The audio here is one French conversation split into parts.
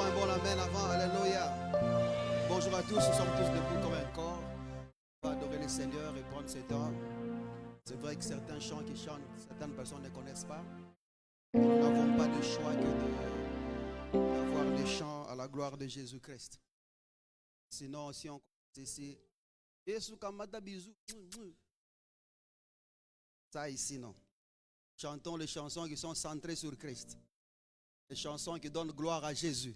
encore un bon amen avant. Alléluia. Bonjour à tous, nous sommes tous debout comme un corps. On va adorer le Seigneur et prendre ce temps. C'est vrai que certains chants qui chantent, certaines personnes ne connaissent pas. Nous n'avons pas de choix que d'avoir des chants à la gloire de Jésus-Christ. Sinon, si on commence ici, ça ici, non. Chantons les chansons qui sont centrées sur Christ. Les chansons qui donnent gloire à Jésus.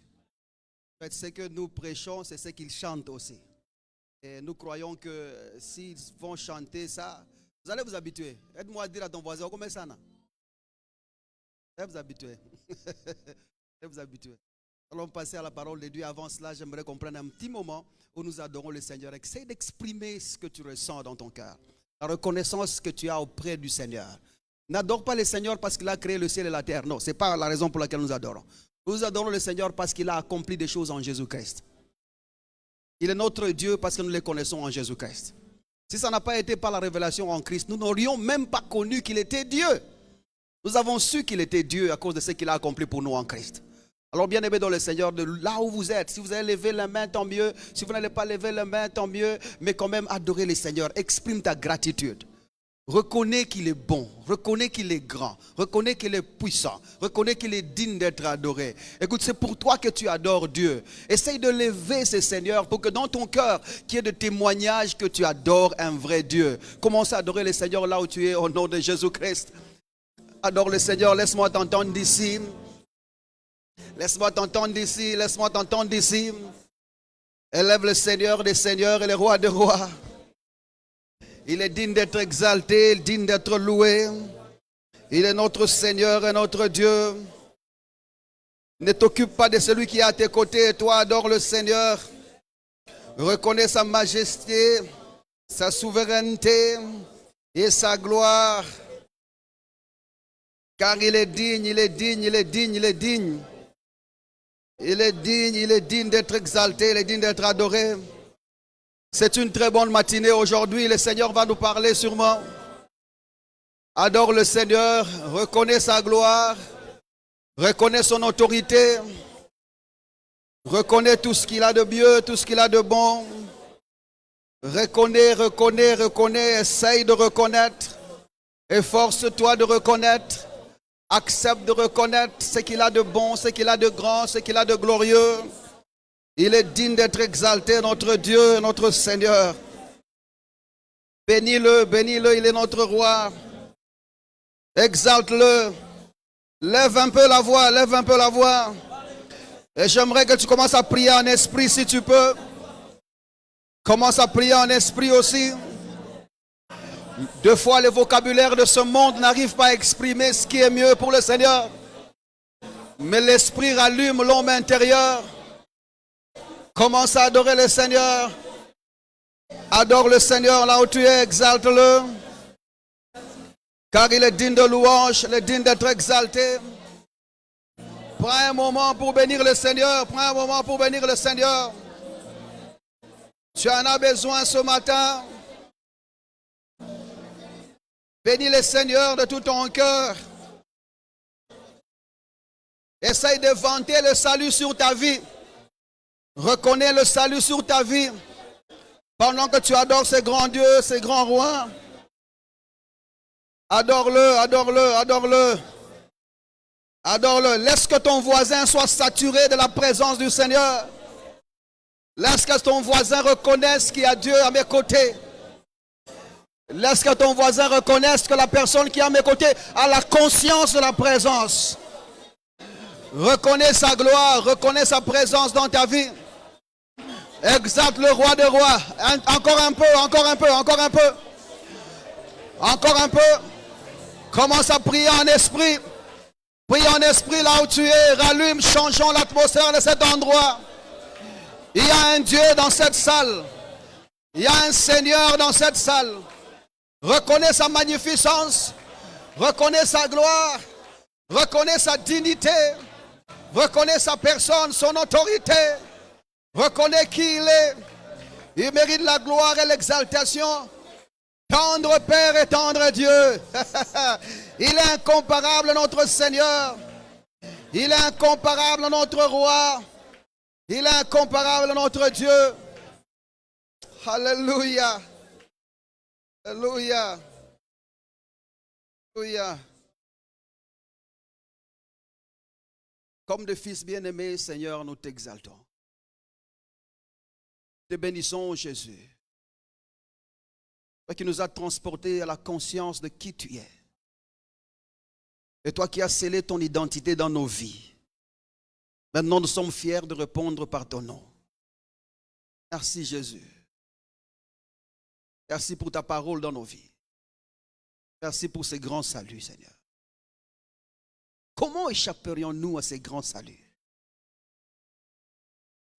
En fait, ce que nous prêchons, c'est ce qu'ils chantent aussi. Et nous croyons que s'ils vont chanter ça, vous allez vous habituer. Aide-moi à dire à ton voisin, comment ça, non? Vous allez vous habituer. Vous allez vous habituer. Allons passer à la parole de Dieu. Avant cela, j'aimerais qu'on prenne un petit moment où nous adorons le Seigneur. Essaye d'exprimer ce que tu ressens dans ton cœur. La reconnaissance que tu as auprès du Seigneur. N'adore pas le Seigneur parce qu'il a créé le ciel et la terre. Non, ce n'est pas la raison pour laquelle nous adorons. Nous adorons le Seigneur parce qu'il a accompli des choses en Jésus-Christ. Il est notre Dieu parce que nous le connaissons en Jésus-Christ. Si ça n'a pas été par la révélation en Christ, nous n'aurions même pas connu qu'il était Dieu. Nous avons su qu'il était Dieu à cause de ce qu'il a accompli pour nous en Christ. Alors bien aimé dans le Seigneur, de là où vous êtes, si vous allez lever la main, tant mieux. Si vous n'allez pas lever la main, tant mieux. Mais quand même, adorez le Seigneur. Exprime ta gratitude. Reconnais qu'il est bon, reconnais qu'il est grand, reconnais qu'il est puissant, reconnais qu'il est digne d'être adoré. Écoute, c'est pour toi que tu adores Dieu. Essaye de lever ce Seigneur pour que dans ton cœur, qu'il y ait de témoignages que tu adores un vrai Dieu. Commence à adorer le Seigneur là où tu es au nom de Jésus-Christ. Adore le Seigneur, laisse-moi t'entendre d'ici. Laisse-moi t'entendre d'ici, laisse-moi t'entendre d'ici. Élève le Seigneur des seigneurs et le roi des rois. Il est digne d'être exalté, digne d'être loué. Il est notre Seigneur et notre Dieu. Ne t'occupe pas de celui qui est à tes côtés. Toi, adore le Seigneur. Reconnais sa majesté, sa souveraineté et sa gloire. Car il est digne, il est digne, il est digne, il est digne. Il est digne d'être exalté, il est digne d'être adoré. C'est une très bonne matinée aujourd'hui. Le Seigneur va nous parler sûrement. Adore le Seigneur. Reconnais sa gloire. Reconnais son autorité. Reconnais tout ce qu'il a de mieux, tout ce qu'il a de bon. Reconnais. Essaye de reconnaître. Efforce-toi de reconnaître. Accepte de reconnaître ce qu'il a de bon, ce qu'il a de grand, ce qu'il a de glorieux. Il est digne d'être exalté, notre Dieu, notre Seigneur. Bénis-le, il est notre roi. Exalte-le. Lève un peu la voix, Et j'aimerais que tu commences à prier en esprit si tu peux. Commence à prier en esprit aussi. Deux fois, le vocabulaire de ce monde n'arrive pas à exprimer ce qui est mieux pour le Seigneur. Mais l'esprit rallume l'homme intérieur. Commence à adorer le Seigneur. Adore le Seigneur là où tu es, exalte-le. Car il est digne de louange, il est digne d'être exalté. Prends un moment pour bénir le Seigneur. Tu en as besoin ce matin. Bénis le Seigneur de tout ton cœur. Essaye de vanter le salut sur ta vie. Reconnais le salut sur ta vie. Pendant que tu adores ces grands dieux, ces grands rois. Adore-le. Laisse que ton voisin soit saturé de la présence du Seigneur. Laisse que ton voisin reconnaisse qu'il y a Dieu à mes côtés. Laisse que ton voisin reconnaisse que la personne qui est à mes côtés a la conscience de la présence. Reconnais sa gloire, reconnais sa présence dans ta vie. Exalte le roi des rois. Encore un peu. Commence à prier en esprit. Prie en esprit là où tu es. Rallume, changeons l'atmosphère de cet endroit. Il y a un Dieu dans cette salle. Il y a un Seigneur dans cette salle. Reconnais sa magnificence. Reconnais sa gloire. Reconnais sa dignité. Reconnais sa personne, son autorité. Reconnais qui il est. Il mérite la gloire et l'exaltation. Tendre Père et tendre Dieu. Il est incomparable notre Seigneur. Il est incomparable notre Roi. Il est incomparable, notre Dieu. Alléluia. Alléluia. Alléluia. Comme des fils bien-aimés, Seigneur, nous t'exaltons. Te bénissons, Jésus. Toi qui nous as transportés à la conscience de qui tu es. Et toi qui as scellé ton identité dans nos vies. Maintenant, nous sommes fiers de répondre par ton nom. Merci, Jésus. Merci pour ta parole dans nos vies. Merci pour ces grands saluts, Seigneur. Comment échapperions-nous à ces grands saluts?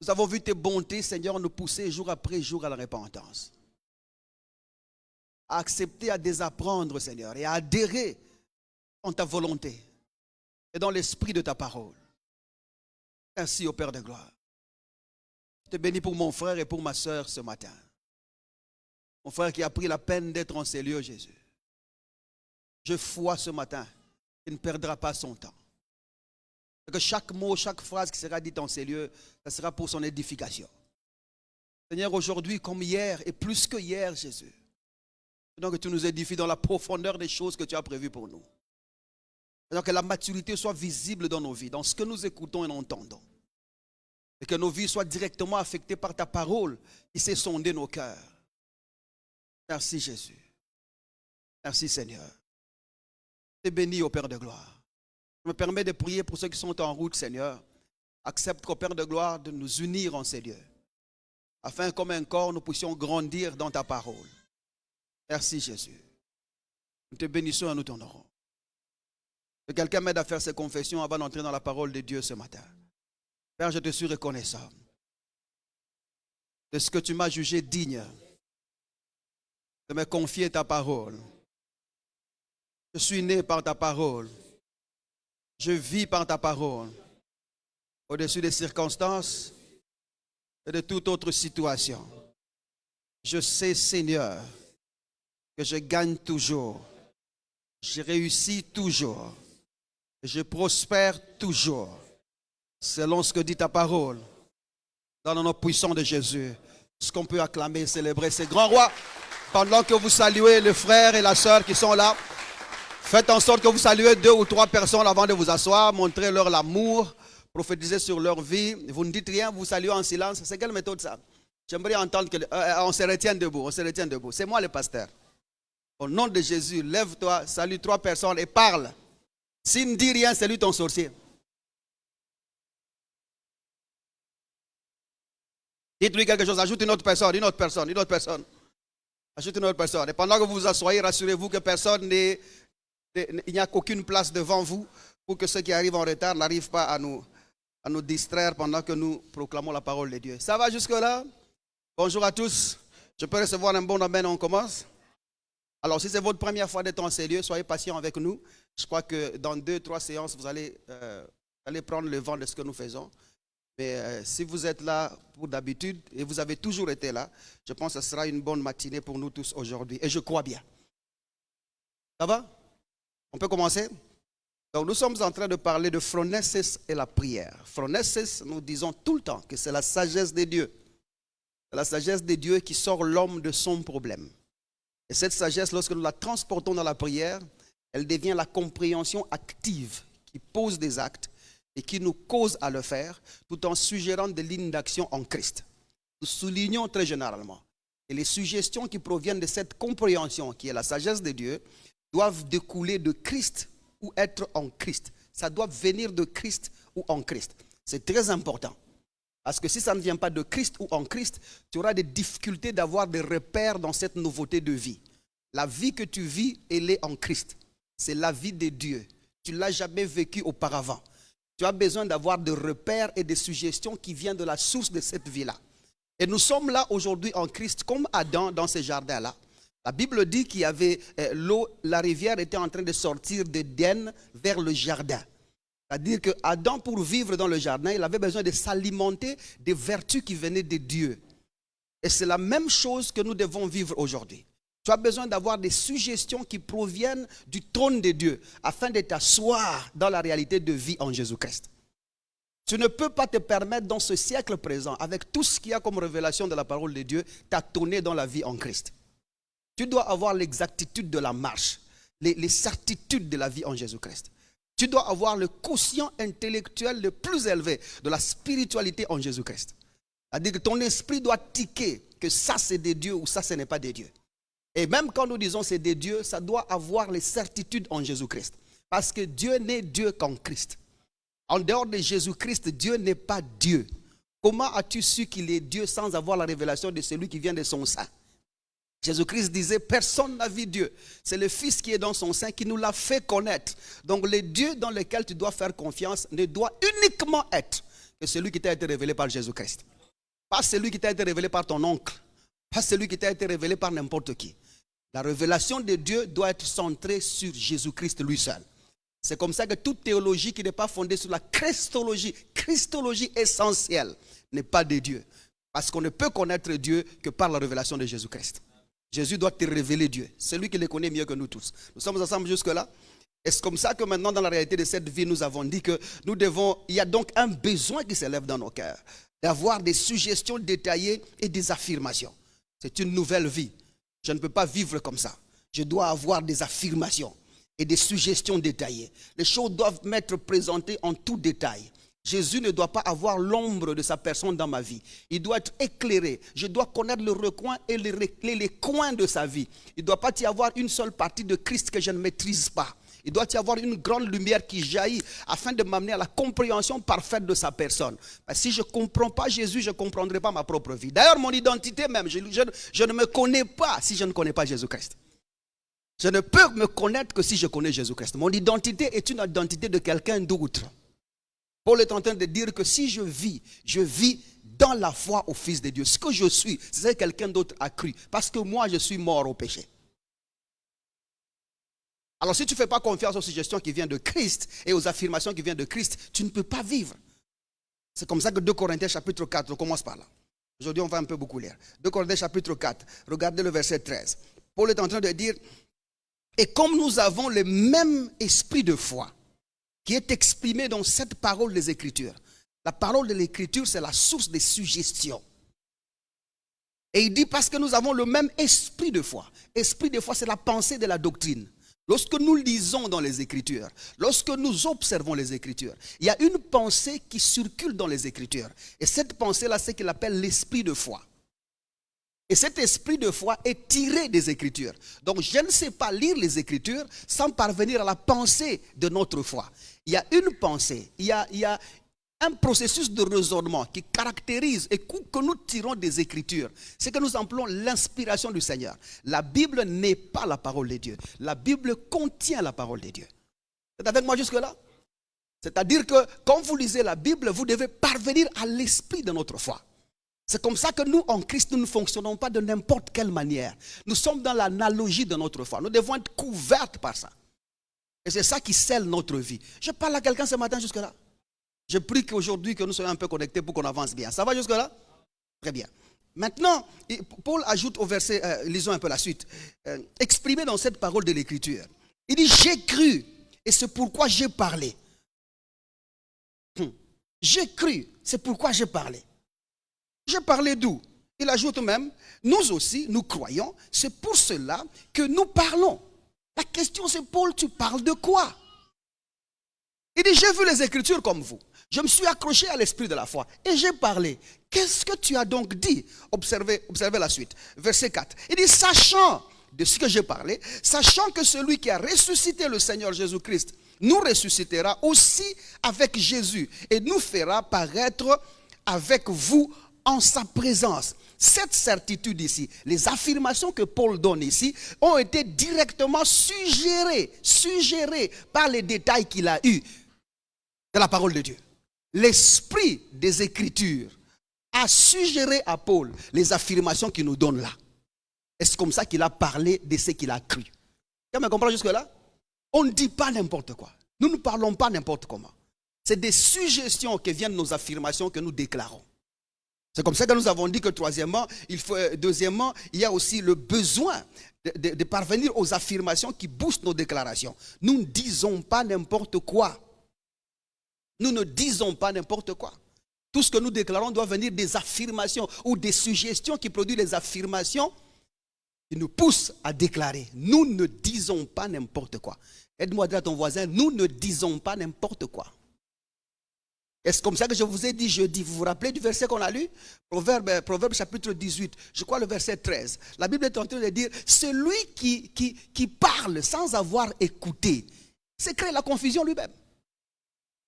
Nous avons vu tes bontés, Seigneur, nous pousser jour après jour à la repentance. À accepter, à désapprendre, Seigneur, et à adhérer en ta volonté et dans l'esprit de ta parole. Merci au Père de gloire. Je te bénis pour mon frère et pour ma soeur ce matin. Mon frère qui a pris la peine d'être en ces lieux, Jésus. Je vois ce matin qu'il ne perdra pas son temps. Et que chaque mot, chaque phrase qui sera dite en ces lieux, ça sera pour son édification. Seigneur, aujourd'hui comme hier et plus que hier, Jésus. Donc que tu nous édifies dans la profondeur des choses que tu as prévues pour nous. Donc que la maturité soit visible dans nos vies, dans ce que nous écoutons et entendons. Et que nos vies soient directement affectées par ta parole qui sait sonder nos cœurs. Merci Jésus. Merci Seigneur. T'es béni au Père de gloire. Je me permets de prier pour ceux qui sont en route, Seigneur. Accepte au Père de gloire de nous unir en ces lieux. Afin comme un corps, nous puissions grandir dans ta parole. Merci Jésus. Nous te bénissons et nous t'honorons. Que quelqu'un m'aide à faire ses confessions avant d'entrer dans la parole de Dieu ce matin. Père, je te suis reconnaissant de ce que tu m'as jugé digne de me confier ta parole. Je suis né par ta parole. Je vis par ta parole. Au-dessus des circonstances et de toute autre situation. Je sais, Seigneur, que je gagne toujours. Je réussis toujours. Je prospère toujours. Selon ce que dit ta parole. Dans le nom puissant de Jésus. Ce qu'on peut acclamer, célébrer ces grands rois. Pendant que vous saluez les frères et la sœur qui sont là. Faites en sorte que vous saluez 2 ou 3 personnes avant de vous asseoir. Montrez-leur l'amour. Prophétisez sur leur vie. Vous ne dites rien, vous saluez en silence. C'est quelle méthode ça? J'aimerais entendre on se retient debout. On se retient debout. C'est moi le pasteur. Au nom de Jésus, lève-toi, salue 3 personnes et parle. S'il ne dit rien, c'est lui ton sorcier. Dites-lui quelque chose, ajoute une autre personne, une autre personne, une autre personne. Ajoute une autre personne. Et pendant que vous vous asseyez, rassurez-vous que personne n'est... Il n'y a qu'aucune place devant vous pour que ceux qui arrivent en retard n'arrivent pas à nous distraire pendant que nous proclamons la parole de Dieu. Ça va jusque-là? Bonjour à tous. Je peux recevoir un bon amen, on commence? Alors, si c'est votre première fois d'être en ces lieux, soyez patient avec nous. Je crois que dans 2-3 séances, vous allez prendre le vent de ce que nous faisons. Mais si vous êtes là pour d'habitude, et vous avez toujours été là, je pense que ce sera une bonne matinée pour nous tous aujourd'hui. Et je crois bien. Ça va? On peut commencer? Donc, nous sommes en train de parler de phronesis et la prière. Phronesis, nous disons tout le temps que c'est la sagesse de Dieu. C'est la sagesse de Dieu qui sort l'homme de son problème. Et cette sagesse, lorsque nous la transportons dans la prière, elle devient la compréhension active qui pose des actes et qui nous cause à le faire, tout en suggérant des lignes d'action en Christ. Nous soulignons très généralement. Et les suggestions qui proviennent de cette compréhension, qui est la sagesse de Dieu, doivent découler de Christ ou être en Christ. Ça doit venir de Christ ou en Christ. C'est très important. Parce que si ça ne vient pas de Christ ou en Christ, tu auras des difficultés d'avoir des repères dans cette nouveauté de vie. La vie que tu vis, elle est en Christ. C'est la vie de Dieu. Tu ne l'as jamais vécue auparavant. Tu as besoin d'avoir des repères et des suggestions qui viennent de la source de cette vie-là. Et nous sommes là aujourd'hui en Christ comme Adam dans ce jardin-là. La Bible dit qu'il y avait l'eau, la rivière était en train de sortir d'Éden vers le jardin. C'est-à-dire que Adam, pour vivre dans le jardin, il avait besoin de s'alimenter des vertus qui venaient de Dieu. Et c'est la même chose que nous devons vivre aujourd'hui. Tu as besoin d'avoir des suggestions qui proviennent du trône de Dieu afin de t'asseoir dans la réalité de vie en Jésus-Christ. Tu ne peux pas te permettre dans ce siècle présent, avec tout ce qu'il y a comme révélation de la parole de Dieu, tâtonner dans la vie en Christ. Tu dois avoir l'exactitude de la marche, les certitudes de la vie en Jésus-Christ. Tu dois avoir le quotient intellectuel le plus élevé de la spiritualité en Jésus-Christ. C'est-à-dire que ton esprit doit tiquer que ça c'est des dieux ou ça ce n'est pas des dieux. Et même quand nous disons c'est des dieux, ça doit avoir les certitudes en Jésus-Christ. Parce que Dieu n'est Dieu qu'en Christ. En dehors de Jésus-Christ, Dieu n'est pas Dieu. Comment as-tu su qu'il est Dieu sans avoir la révélation de celui qui vient de son sein? Jésus-Christ disait, personne n'a vu Dieu. C'est le Fils qui est dans son sein qui nous l'a fait connaître. Donc le Dieu dans lequel tu dois faire confiance ne doit uniquement être que celui qui t'a été révélé par Jésus-Christ. Pas celui qui t'a été révélé par ton oncle. Pas celui qui t'a été révélé par n'importe qui. La révélation de Dieu doit être centrée sur Jésus-Christ lui seul. C'est comme ça que toute théologie qui n'est pas fondée sur la christologie essentielle, n'est pas de Dieu. Parce qu'on ne peut connaître Dieu que par la révélation de Jésus-Christ. Jésus doit te révéler Dieu. C'est lui qui le connaît mieux que nous tous. Nous sommes ensemble jusque-là. Et c'est comme ça que maintenant, dans la réalité de cette vie, nous avons dit que il y a donc un besoin qui s'élève dans nos cœurs, d'avoir des suggestions détaillées et des affirmations. C'est une nouvelle vie. Je ne peux pas vivre comme ça. Je dois avoir des affirmations et des suggestions détaillées. Les choses doivent m'être présentées en tout détail. Jésus ne doit pas avoir l'ombre de sa personne dans ma vie. Il doit être éclairé. Je dois connaître le recoin et les coins de sa vie. Il ne doit pas y avoir une seule partie de Christ que je ne maîtrise pas. Il doit y avoir une grande lumière qui jaillit afin de m'amener à la compréhension parfaite de sa personne. Parce que si je ne comprends pas Jésus, je ne comprendrai pas ma propre vie. D'ailleurs, mon identité même, je ne me connais pas si je ne connais pas Jésus-Christ. Je ne peux me connaître que si je connais Jésus-Christ. Mon identité est une identité de quelqu'un d'autre. Paul est en train de dire que si je vis dans la foi au Fils de Dieu. Ce que je suis, c'est ce que quelqu'un d'autre a cru. Parce que moi, je suis mort au péché. Alors si tu ne fais pas confiance aux suggestions qui viennent de Christ et aux affirmations qui viennent de Christ, tu ne peux pas vivre. C'est comme ça que 2 Corinthiens chapitre 4, on commence par là. Aujourd'hui, on va un peu beaucoup lire. 2 Corinthiens chapitre 4, regardez le verset 13. Paul est en train de dire, et comme nous avons le même esprit de foi, qui est exprimé dans cette parole des Écritures. La parole de l'Écriture, c'est la source des suggestions. Et il dit parce que nous avons le même esprit de foi. Esprit de foi, c'est la pensée de la doctrine. Lorsque nous lisons dans les Écritures, lorsque nous observons les Écritures, il y a une pensée qui circule dans les Écritures. Et cette pensée-là, c'est qu'il appelle l'esprit de foi. Et cet esprit de foi est tiré des Écritures. Donc je ne sais pas lire les Écritures sans parvenir à la pensée de notre foi. Il y a une pensée, il y a un processus de raisonnement qui caractérise et que nous tirons des Écritures. C'est que nous appelons l'inspiration du Seigneur. La Bible n'est pas la parole de Dieu. La Bible contient la parole de Dieu. Vous êtes avec moi jusque-là? C'est-à-dire que quand vous lisez la Bible, vous devez parvenir à l'esprit de notre foi. C'est comme ça que nous, en Christ, nous ne fonctionnons pas de n'importe quelle manière. Nous sommes dans l'analogie de notre foi. Nous devons être couverts par ça. Et c'est ça qui scelle notre vie. Je parle à quelqu'un ce matin jusque-là. Je prie qu'aujourd'hui, que nous soyons un peu connectés pour qu'on avance bien. Ça va jusque-là? Très bien. Maintenant, Paul ajoute au verset, lisons un peu la suite, exprimé dans cette parole de l'Écriture. Il dit, j'ai cru, et c'est pourquoi j'ai parlé. J'ai cru, c'est pourquoi j'ai parlé. J'ai parlé d'où? Il ajoute même, nous aussi, nous croyons, c'est pour cela que nous parlons. La question c'est, Paul, tu parles de quoi? Il dit, j'ai vu les Écritures comme vous. Je me suis accroché à l'esprit de la foi et j'ai parlé. Qu'est-ce que tu as donc dit? Observez la suite. Verset 4. Il dit, sachant de ce que j'ai parlé, sachant que celui qui a ressuscité le Seigneur Jésus-Christ nous ressuscitera aussi avec Jésus et nous fera paraître avec vous en sa présence. Cette certitude ici, les affirmations que Paul donne ici, ont été directement suggérées par les détails qu'il a eus de la parole de Dieu. L'esprit des Écritures a suggéré à Paul les affirmations qu'il nous donne là. Et c'est comme ça qu'il a parlé de ce qu'il a cru. Tu me comprends jusque-là? On ne dit pas n'importe quoi. Nous ne parlons pas n'importe comment. C'est des suggestions qui viennent de nos affirmations que nous déclarons. C'est comme ça que nous avons dit que deuxièmement, il y a aussi le besoin de parvenir aux affirmations qui boostent nos déclarations. Nous ne disons pas n'importe quoi. Nous ne disons pas n'importe quoi. Tout ce que nous déclarons doit venir des affirmations ou des suggestions qui produisent les affirmations qui nous poussent à déclarer. Nous ne disons pas n'importe quoi. Aide-moi à dire à ton voisin, nous ne disons pas n'importe quoi. Est-ce comme ça que je vous ai dit jeudi? Vous vous rappelez du verset qu'on a lu? Proverbe chapitre 18, je crois le verset 13. La Bible est en train de dire, celui qui parle sans avoir écouté, c'est créer la confusion lui-même.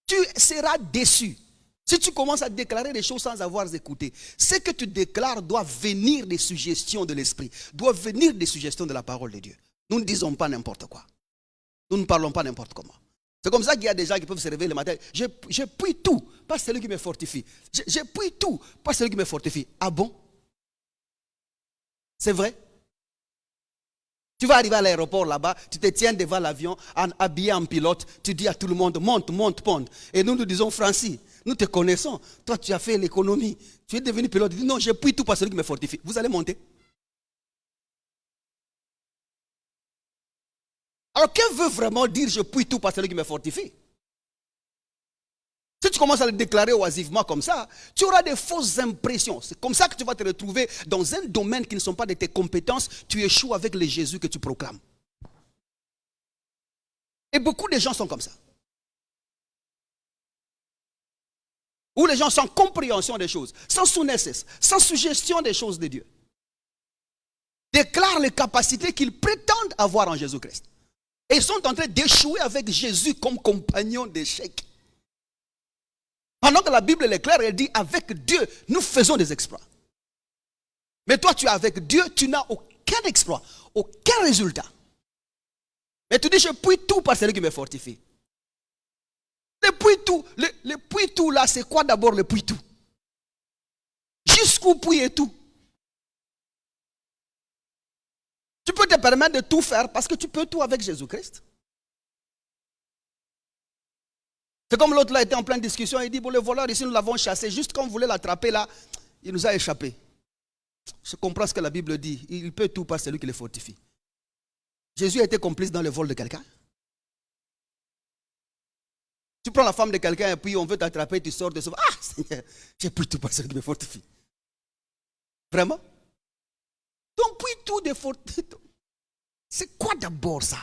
Tu seras déçu. Si tu commences à déclarer des choses sans avoir écouté, ce que tu déclares doit venir des suggestions de l'esprit, doit venir des suggestions de la parole de Dieu. Nous ne disons pas n'importe quoi. Nous ne parlons pas n'importe comment. C'est comme ça qu'il y a des gens qui peuvent se réveiller le matin. Je prie tout, pas celui qui me fortifie. Je prie tout, pas celui qui me fortifie. Ah bon? C'est vrai? Tu vas arriver à l'aéroport là-bas, tu te tiens devant l'avion, habillé en pilote, tu dis à tout le monde, monte, monte, monte. Et nous disons, Francis, nous te connaissons. Toi, tu as fait l'économie. Tu es devenu pilote. Tu dis, non, je prie tout par celui qui me fortifie. Vous allez monter. Alors, qu'est-ce que veut vraiment dire je prie tout par celui qui me fortifie? Si tu commences à le déclarer oisivement comme ça, tu auras des fausses impressions. C'est comme ça que tu vas te retrouver dans un domaine qui ne sont pas de tes compétences. Tu échoues avec le Jésus que tu proclames. Et beaucoup de gens sont comme ça. Où les gens sans compréhension des choses, sans souvenance, sans suggestion des choses de Dieu, déclarent les capacités qu'ils prétendent avoir en Jésus-Christ. Et ils sont en train d'échouer avec Jésus comme compagnon d'échec. Pendant que la Bible est claire, elle dit, avec Dieu, nous faisons des exploits. Mais toi, tu es avec Dieu, tu n'as aucun exploit, aucun résultat. Mais tu dis, je prie tout par celui qui me fortifie. Le puis tout là, c'est quoi d'abord le puis tout? Jusqu'où puis tout? Tu peux te permettre de tout faire parce que tu peux tout avec Jésus-Christ. C'est comme l'autre là était en pleine discussion, il dit, bon, le voleur ici, nous l'avons chassé, juste quand on voulait l'attraper là, il nous a échappé. Je comprends ce que la Bible dit, il peut tout par celui qui le fortifie. Jésus a été complice dans le vol de quelqu'un. Tu prends la femme de quelqu'un et puis on veut t'attraper, tu sors de ce... Ah, Seigneur, j'ai pris tout par celui qui me fortifie. Vraiment? Donc, puis tout de fortifie. C'est quoi d'abord ça?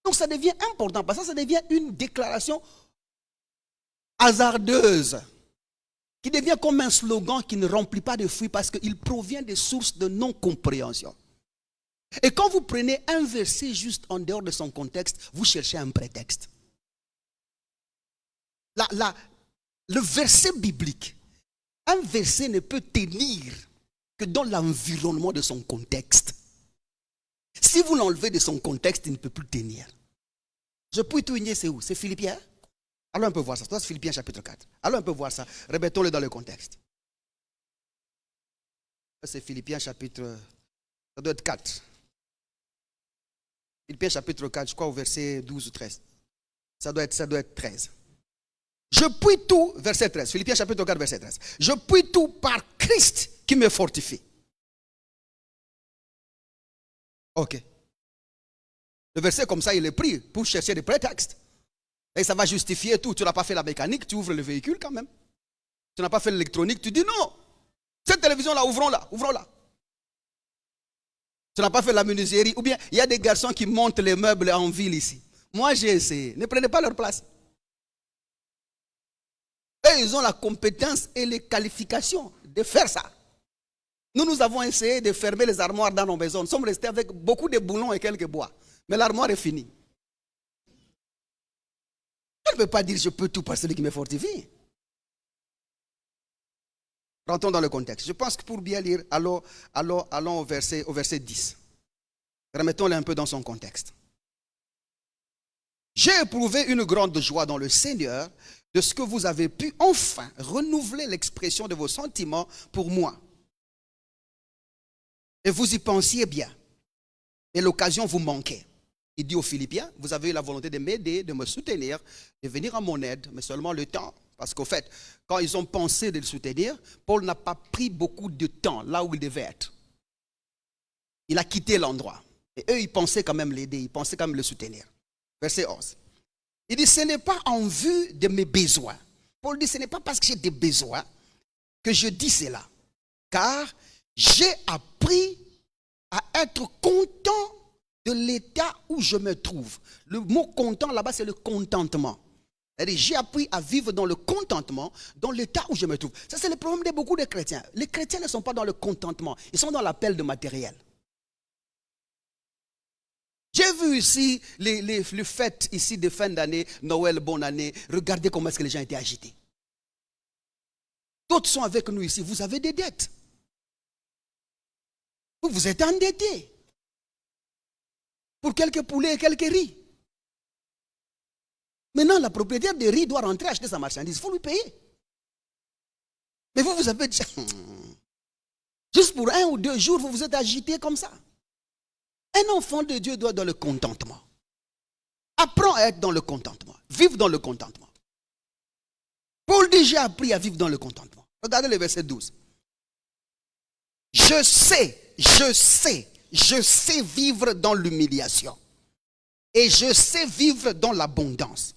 Donc, ça devient important parce que ça devient une déclaration hasardeuse qui devient comme un slogan qui ne remplit pas de fruits parce qu'il provient des sources de non-compréhension. Et quand vous prenez un verset juste en dehors de son contexte, vous cherchez un prétexte. Le verset biblique, un verset ne peut tenir que dans l'environnement de son contexte. Si vous l'enlevez de son contexte, il ne peut plus tenir. Je peux tout ignorer, c'est où? C'est Philippiens? Allons un peu voir ça. C'est Philippiens chapitre 4. Allons un peu voir ça. Répétons-le dans le contexte. C'est Philippiens chapitre... Ça doit être 4. Philippiens chapitre 4, je crois au verset 12 ou 13. Ça doit être 13. Je puis tout, verset 13. Philippiens chapitre 4, verset 13. Je puis tout par Christ qui me fortifie. Ok. Le verset comme ça, il est pris pour chercher des prétextes. Et ça va justifier tout. Tu n'as pas fait la mécanique, tu ouvres le véhicule quand même. Tu n'as pas fait l'électronique, tu dis non. Cette télévision-là, ouvrons-la, ouvrons-la. Tu n'as pas fait la menuiserie. Ou bien, il y a des garçons qui montent les meubles en ville ici. Moi, j'ai essayé. Ne prenez pas leur place. Eux, ils ont la compétence et les qualifications de faire ça. Nous avons essayé de fermer les armoires dans nos maisons. Nous sommes restés avec beaucoup de boulons et quelques bois. Mais l'armoire est finie. Je ne peux pas dire je peux tout par celui qui me fortifie. Rentrons dans le contexte. Je pense que pour bien lire, allons au verset 10. Remettons-le un peu dans son contexte. J'ai éprouvé une grande joie dans le Seigneur de ce que vous avez pu enfin renouveler l'expression de vos sentiments pour moi. Et vous y pensiez bien. Et l'occasion vous manquait. Il dit aux Philippiens, vous avez eu la volonté de m'aider, de me soutenir, de venir à mon aide, mais seulement le temps. Parce qu'au fait, quand ils ont pensé de le soutenir, Paul n'a pas pris beaucoup de temps là où il devait être. Il a quitté l'endroit. Et eux, ils pensaient quand même l'aider, ils pensaient quand même le soutenir. Verset 11. Il dit, ce n'est pas en vue de mes besoins. Paul dit, ce n'est pas parce que j'ai des besoins que je dis cela. Car j'ai appris à être content de l'état où je me trouve. Le mot content là-bas, c'est le contentement. C'est-à-dire, j'ai appris à vivre dans le contentement, dans l'état où je me trouve. Ça, c'est le problème de beaucoup de chrétiens. Les chrétiens ne sont pas dans le contentement, ils sont dans l'appel de matériel. J'ai vu ici les fêtes ici de fin d'année, Noël, bonne année. Regardez comment est-ce que les gens étaient agités. D'autres sont avec nous ici, vous avez des dettes. Vous êtes endettés pour quelques poulets et quelques riz. Maintenant, la propriétaire de riz doit rentrer acheter sa marchandise. Il faut lui payer. Mais vous avez dit, juste pour 1 ou 2 jours, vous vous êtes agité comme ça. Un enfant de Dieu doit être dans le contentement. Apprends à être dans le contentement. Vive dans le contentement. Paul dit, j'ai appris à vivre dans le contentement. Regardez le verset 12. Je sais vivre dans l'humiliation. Et je sais vivre dans l'abondance.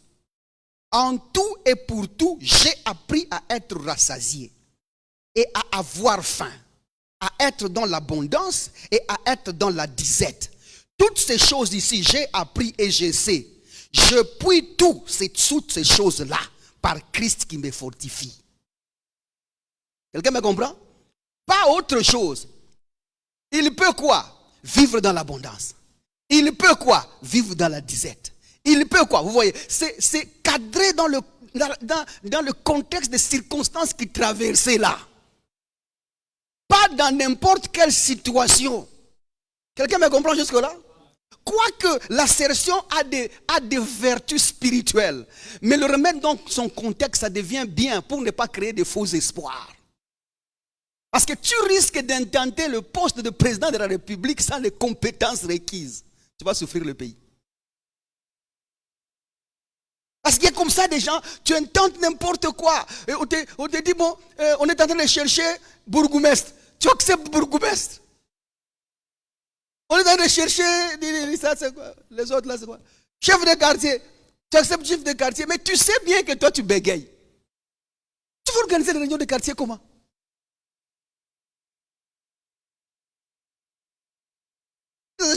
En tout et pour tout, j'ai appris à être rassasié et à avoir faim, à être dans l'abondance et à être dans la disette. Toutes ces choses ici, j'ai appris et je sais. Je puis toutes ces choses-là par Christ qui me fortifie. Quelqu'un me comprend? Pas autre chose. Il peut quoi? Vivre dans l'abondance. Il peut quoi? Vivre dans la disette. Il peut quoi? Vous voyez, c'est cadré dans le contexte des circonstances qu'il traversait là. Pas dans n'importe quelle situation. Quelqu'un me comprend jusque-là? Quoique l'assertion a des vertus spirituelles, mais le remettre dans son contexte, ça devient bien pour ne pas créer de faux espoirs. Parce que tu risques d'intenter le poste de président de la République sans les compétences requises. Tu vas souffrir le pays. Parce qu'il y a comme ça des gens, tu intentes n'importe quoi. Et on te dit, bon, on est en train de chercher bourgmestre. Tu acceptes bourgmestre. On est en train de chercher, ça c'est quoi? Les autres là c'est quoi? Chef de quartier. Tu acceptes chef de quartier, mais tu sais bien que toi tu bégayes. Tu veux organiser les réunions de quartier comment?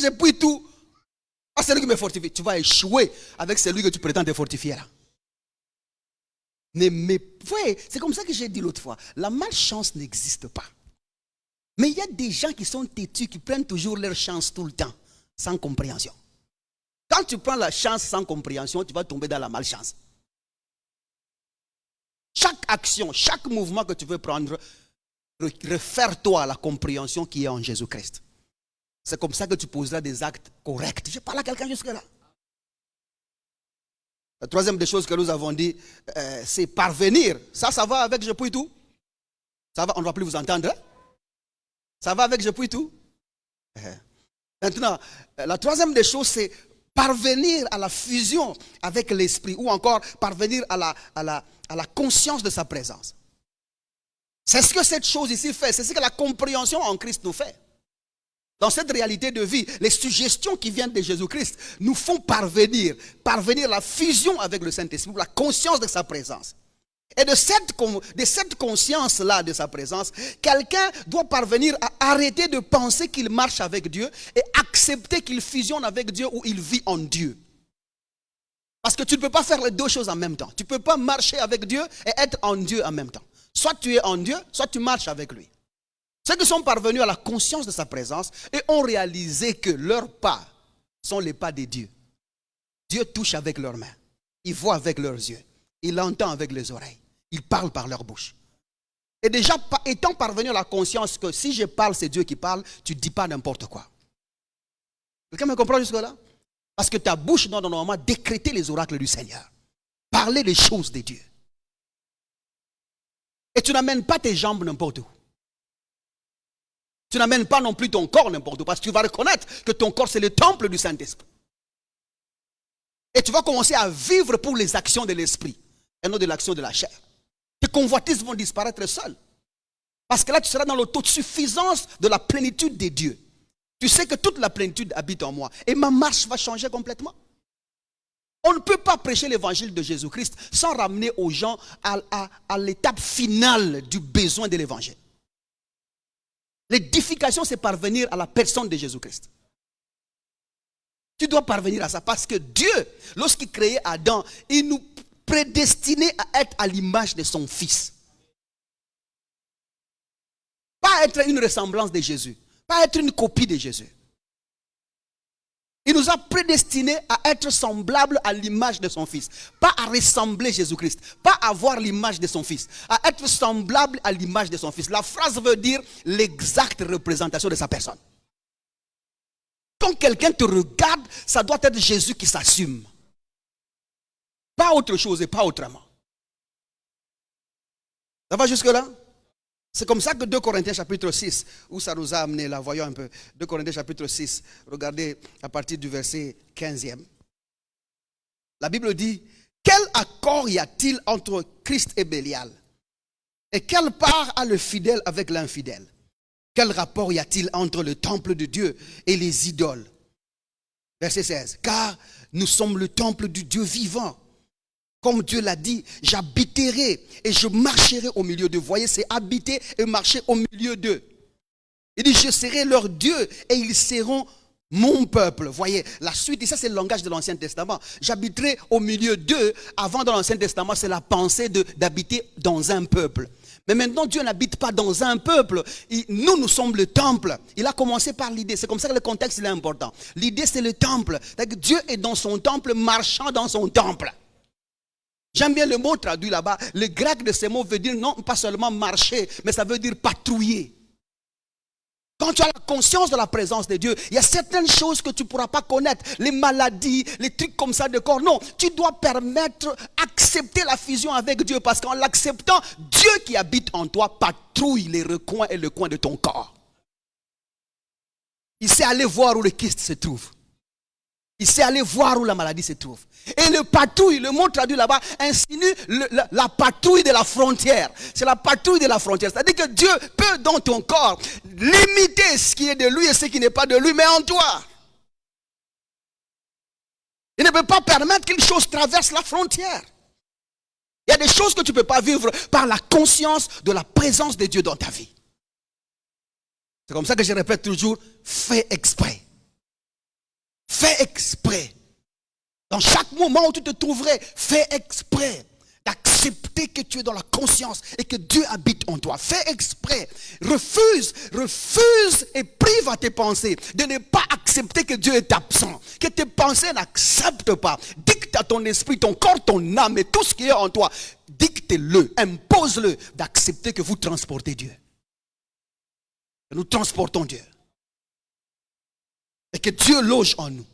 J'ai pris tout. Ah, c'est lui qui me fortifie. Tu vas échouer avec celui que tu prétends te fortifier là. Ouais, c'est comme ça que j'ai dit l'autre fois. La malchance n'existe pas. Mais il y a des gens qui sont têtus, qui prennent toujours leur chance tout le temps, sans compréhension. Quand tu prends la chance sans compréhension, tu vas tomber dans la malchance. Chaque action, chaque mouvement que tu veux prendre, réfère-toi à la compréhension qui est en Jésus-Christ. C'est comme ça que tu poseras des actes corrects. Je parle à quelqu'un jusque-là. La troisième des choses que nous avons dit, c'est parvenir. Ça va avec je puis tout? Ça va, on ne va plus vous entendre? Hein? Ça va avec je puis tout? Maintenant, la troisième des choses, c'est parvenir à la fusion avec l'esprit ou encore parvenir à la conscience de sa présence. C'est ce que cette chose ici fait. C'est ce que la compréhension en Christ nous fait. Dans cette réalité de vie, les suggestions qui viennent de Jésus-Christ nous font parvenir à la fusion avec le Saint-Esprit, la conscience de sa présence. Et de cette conscience-là de sa présence, quelqu'un doit parvenir à arrêter de penser qu'il marche avec Dieu et accepter qu'il fusionne avec Dieu ou il vit en Dieu. Parce que tu ne peux pas faire les deux choses en même temps. Tu ne peux pas marcher avec Dieu et être en Dieu en même temps. Soit tu es en Dieu, soit tu marches avec lui. Ceux qui sont parvenus à la conscience de sa présence et ont réalisé que leurs pas sont les pas de Dieu. Dieu touche avec leurs mains. Il voit avec leurs yeux. Il entend avec les oreilles. Il parle par leur bouche. Et déjà, étant parvenu à la conscience que si je parle, c'est Dieu qui parle, tu ne dis pas n'importe quoi. Quelqu'un me comprend jusque-là? Parce que ta bouche doit normalement décréter les oracles du Seigneur. Parler des choses de Dieu. Et tu n'amènes pas tes jambes n'importe où. Tu n'amènes pas non plus ton corps n'importe où. Parce que tu vas reconnaître que ton corps c'est le temple du Saint-Esprit. Et tu vas commencer à vivre pour les actions de l'esprit et non de l'action de la chair. Tes convoitises vont disparaître seules. Parce que là tu seras dans l'autosuffisance de la plénitude de Dieu. Tu sais que toute la plénitude habite en moi. Et ma marche va changer complètement. On ne peut pas prêcher l'évangile de Jésus-Christ sans ramener aux gens à l'étape finale du besoin de l'évangile. L'édification, c'est parvenir à la personne de Jésus-Christ. Tu dois parvenir à ça parce que Dieu, lorsqu'il créait Adam, il nous prédestinait à être à l'image de son Fils. Pas être une ressemblance de Jésus, pas être une copie de Jésus. Il nous a prédestinés à être semblables à l'image de son Fils. Pas à ressembler à Jésus-Christ. Pas à avoir l'image de son Fils. À être semblable à l'image de son Fils. La phrase veut dire l'exacte représentation de sa personne. Quand quelqu'un te regarde, ça doit être Jésus qui s'assume. Pas autre chose et pas autrement. Ça va jusque là? C'est comme ça que 2 Corinthiens chapitre 6, où ça nous a amené là, voyons un peu. 2 Corinthiens chapitre 6, regardez à partir du verset 15e. La Bible dit, quel accord y a-t-il entre Christ et Bélial? Et quelle part a le fidèle avec l'infidèle? Quel rapport y a-t-il entre le temple de Dieu et les idoles? Verset 16, car nous sommes le temple du Dieu vivant. Comme Dieu l'a dit, j'habiterai et je marcherai au milieu d'eux. Vous voyez, c'est habiter et marcher au milieu d'eux. Il dit, je serai leur Dieu et ils seront mon peuple. Vous voyez, la suite, et ça c'est le langage de l'Ancien Testament. J'habiterai au milieu d'eux. Avant, dans l'Ancien Testament, c'est la pensée d'habiter dans un peuple. Mais maintenant, Dieu n'habite pas dans un peuple. Nous sommes le temple. Il a commencé par l'idée. C'est comme ça que le contexte il est important. L'idée, c'est le temple. Dieu est dans son temple, marchant dans son temple. J'aime bien le mot traduit là-bas. Le grec de ces mots veut dire non pas seulement marcher, mais ça veut dire patrouiller. Quand tu as la conscience de la présence de Dieu, il y a certaines choses que tu ne pourras pas connaître. Les maladies, les trucs comme ça de corps. Non, tu dois permettre, accepter la fusion avec Dieu. Parce qu'en l'acceptant, Dieu qui habite en toi patrouille les recoins et le coin de ton corps. Il sait aller voir où le kyste se trouve. Il sait aller voir où la maladie se trouve. Et le patrouille, le mot traduit là-bas, insinue la patrouille de la frontière. C'est la patrouille de la frontière. C'est-à-dire que Dieu peut dans ton corps limiter ce qui est de lui et ce qui n'est pas de lui, mais en toi. Il ne peut pas permettre qu'une chose traverse la frontière. Il y a des choses que tu ne peux pas vivre par la conscience de la présence de Dieu dans ta vie. C'est comme ça que je répète toujours, fais exprès. Fais exprès. Dans chaque moment où tu te trouverais, fais exprès d'accepter que tu es dans la conscience et que Dieu habite en toi. Fais exprès. Refuse et prive à tes pensées de ne pas accepter que Dieu est absent. Que tes pensées n'acceptent pas. Dicte à ton esprit, ton corps, ton âme et tout ce qui est en toi. Dicte-le, impose-le d'accepter que vous transportez Dieu. Que nous transportons Dieu. Et que Dieu loge en nous.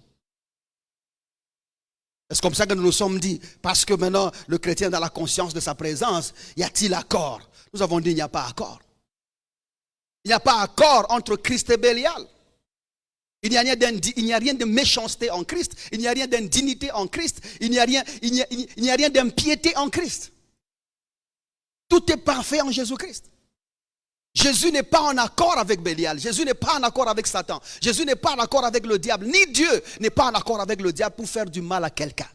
C'est comme ça que nous nous sommes dit, parce que maintenant le chrétien est dans la conscience de sa présence, y a-t-il accord? Nous avons dit il n'y a pas accord. Il n'y a pas accord entre Christ et Bélial. Il n'y a rien de méchanceté en Christ. Il n'y a rien d'indignité en Christ. Il n'y a rien d'impiété en Christ. Tout est parfait en Jésus-Christ. Jésus n'est pas en accord avec Bélial. Jésus n'est pas en accord avec Satan. Jésus n'est pas en accord avec le diable. Ni Dieu n'est pas en accord avec le diable pour faire du mal à quelqu'un.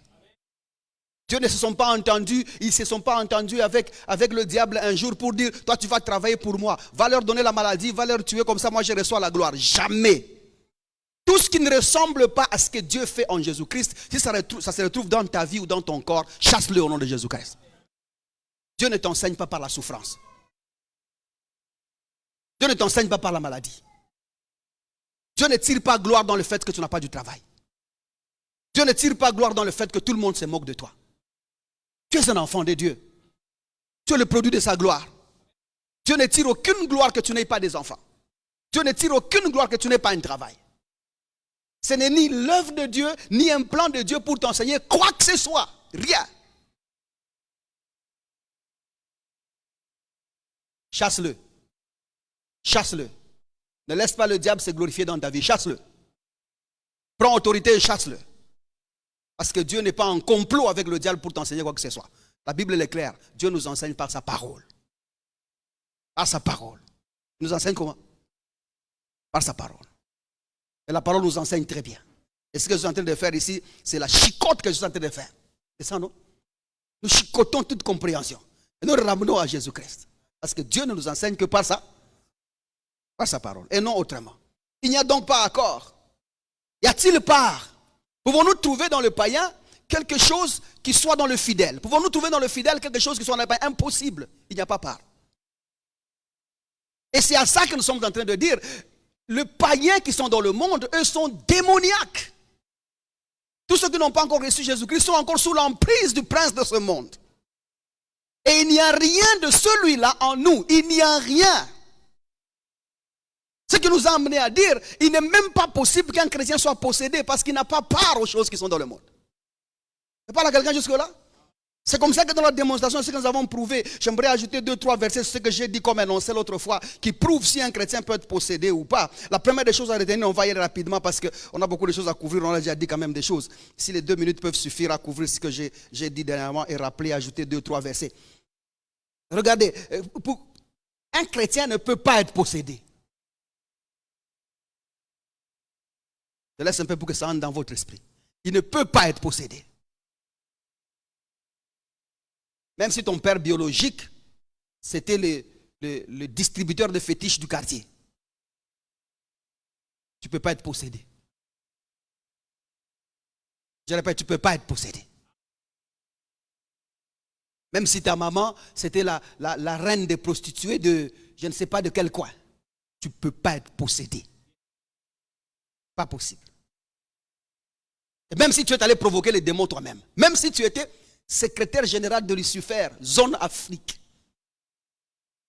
Dieu ne se sont pas entendus. Ils ne se sont pas entendus avec le diable un jour pour dire, toi tu vas travailler pour moi. Va leur donner la maladie, va leur tuer, comme ça moi je reçois la gloire. Jamais. Tout ce qui ne ressemble pas à ce que Dieu fait en Jésus-Christ, si ça se retrouve dans ta vie ou dans ton corps, chasse-le au nom de Jésus-Christ. Dieu ne t'enseigne pas par la souffrance. Dieu ne t'enseigne pas par la maladie. Dieu ne tire pas gloire dans le fait que tu n'as pas du travail. Dieu ne tire pas gloire dans le fait que tout le monde se moque de toi. Tu es un enfant de Dieu. Tu es le produit de sa gloire. Dieu ne tire aucune gloire que tu n'aies pas des enfants. Dieu ne tire aucune gloire que tu n'aies pas un travail. Ce n'est ni l'œuvre de Dieu, ni un plan de Dieu pour t'enseigner quoi que ce soit. Rien. Chasse-le. Chasse-le. Ne laisse pas le diable se glorifier dans ta vie. Chasse-le. Prends autorité et chasse-le. Parce que Dieu n'est pas en complot avec le diable pour t'enseigner quoi que ce soit. La Bible est claire. Dieu nous enseigne par sa parole. Par sa parole. Il nous enseigne comment? Par sa parole. Et la parole nous enseigne très bien. Et ce que je suis en train de faire ici, c'est la chicote que je suis en train de faire. C'est ça, non? Nous chicotons toute compréhension. Et nous ramenons à Jésus-Christ. Parce que Dieu ne nous enseigne que par ça. Par sa parole. Et non autrement. Il n'y a donc pas accord. Y a-t-il part? Pouvons-nous trouver dans le païen quelque chose qui soit dans le fidèle? Pouvons-nous trouver dans le fidèle quelque chose qui soit dans le païen? Impossible. Il n'y a pas part. Et c'est à ça que nous sommes en train de dire. Les païens qui sont dans le monde, eux sont démoniaques. Tous ceux qui n'ont pas encore reçu Jésus-Christ sont encore sous l'emprise du prince de ce monde. Et il n'y a rien de celui-là en nous. Il n'y a rien. Ce qui nous a amené à dire, il n'est même pas possible qu'un chrétien soit possédé parce qu'il n'a pas part aux choses qui sont dans le monde. Je parle à quelqu'un jusque-là? C'est comme ça que dans la démonstration, ce que nous avons prouvé, j'aimerais ajouter 2-3 versets sur ce que j'ai dit comme énoncé l'autre fois, qui prouvent si un chrétien peut être possédé ou pas. La première des choses à retenir, on va y aller rapidement parce qu'on a beaucoup de choses à couvrir, on a déjà dit quand même des choses. Si les 2 minutes peuvent suffire à couvrir ce que j'ai dit dernièrement et rappeler, ajouter 2-3 versets. Regardez, un chrétien ne peut pas être possédé. Je laisse un peu pour que ça entre dans votre esprit. Il ne peut pas être possédé. Même si ton père biologique, c'était le distributeur de fétiches du quartier. Tu ne peux pas être possédé. Je répète, tu ne peux pas être possédé. Même si ta maman, c'était la reine des prostituées de je ne sais pas de quel coin. Tu ne peux pas être possédé. Pas possible. Et même si tu es allé provoquer les démons toi-même, même si tu étais secrétaire général de Lucifer, zone Afrique,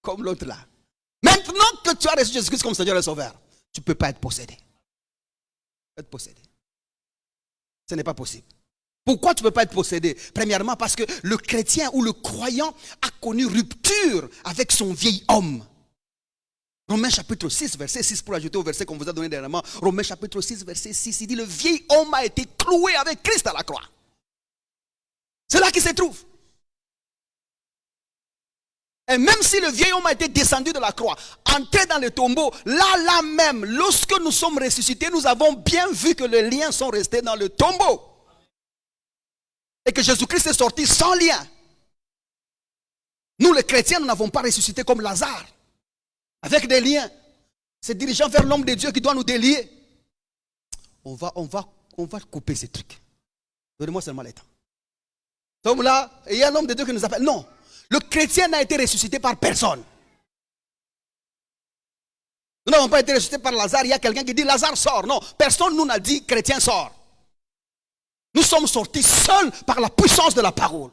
comme l'autre là. Maintenant que tu as reçu Jésus-Christ comme Seigneur et Sauveur, tu ne peux pas être possédé. Être possédé. Ce n'est pas possible. Pourquoi tu ne peux pas être possédé? Premièrement, parce que le chrétien ou le croyant a connu rupture avec son vieil homme. Romains chapitre 6, verset 6, pour ajouter au verset qu'on vous a donné dernièrement. Romains chapitre 6, verset 6, il dit, le vieil homme a été cloué avec Christ à la croix. C'est là qu'il se trouve. Et même si le vieil homme a été descendu de la croix, entré dans le tombeau, là même, lorsque nous sommes ressuscités, nous avons bien vu que les liens sont restés dans le tombeau. Et que Jésus-Christ est sorti sans lien. Nous les chrétiens, nous n'avons pas ressuscité comme Lazare. Avec des liens. C'est dirigeant vers l'homme de Dieu qui doit nous délier. On va couper ces trucs. Donnez-moi seulement les temps. Donc là, il y a l'homme de Dieu qui nous appelle. Non, le chrétien n'a été ressuscité par personne. Nous n'avons pas été ressuscités par Lazare. Il y a quelqu'un qui dit Lazare sort. Non, personne nous n'a dit chrétien sort. Nous sommes sortis seuls par la puissance de la parole.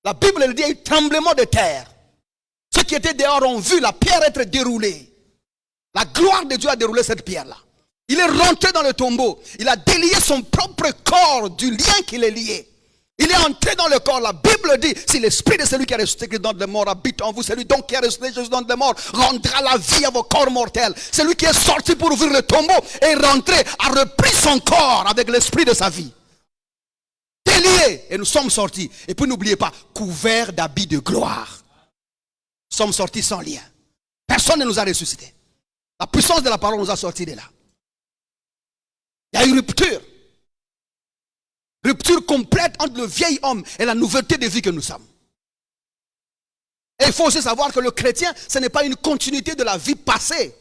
La Bible le dit, il y a eu tremblement de terre. Ceux qui étaient dehors ont vu la pierre être déroulée. La gloire de Dieu a déroulé cette pierre-là. Il est rentré dans le tombeau. Il a délié son propre corps du lien qui les liait. Il est entré dans le corps. La Bible dit, si l'esprit de celui qui a ressuscité Christ dans les morts habite en vous, celui donc qui a ressuscité Jésus dans les morts rendra la vie à vos corps mortels. Celui qui est sorti pour ouvrir le tombeau est rentré, a repris son corps avec l'esprit de sa vie. Délié. Et nous sommes sortis. Et puis n'oubliez pas, couverts d'habits de gloire. Nous sommes sortis sans lien. Personne ne nous a ressuscités. La puissance de la parole nous a sortis de là. Il y a eu rupture. Rupture complète entre le vieil homme et la nouveauté de vie que nous sommes. Et il faut aussi savoir que le chrétien, ce n'est pas une continuité de la vie passée.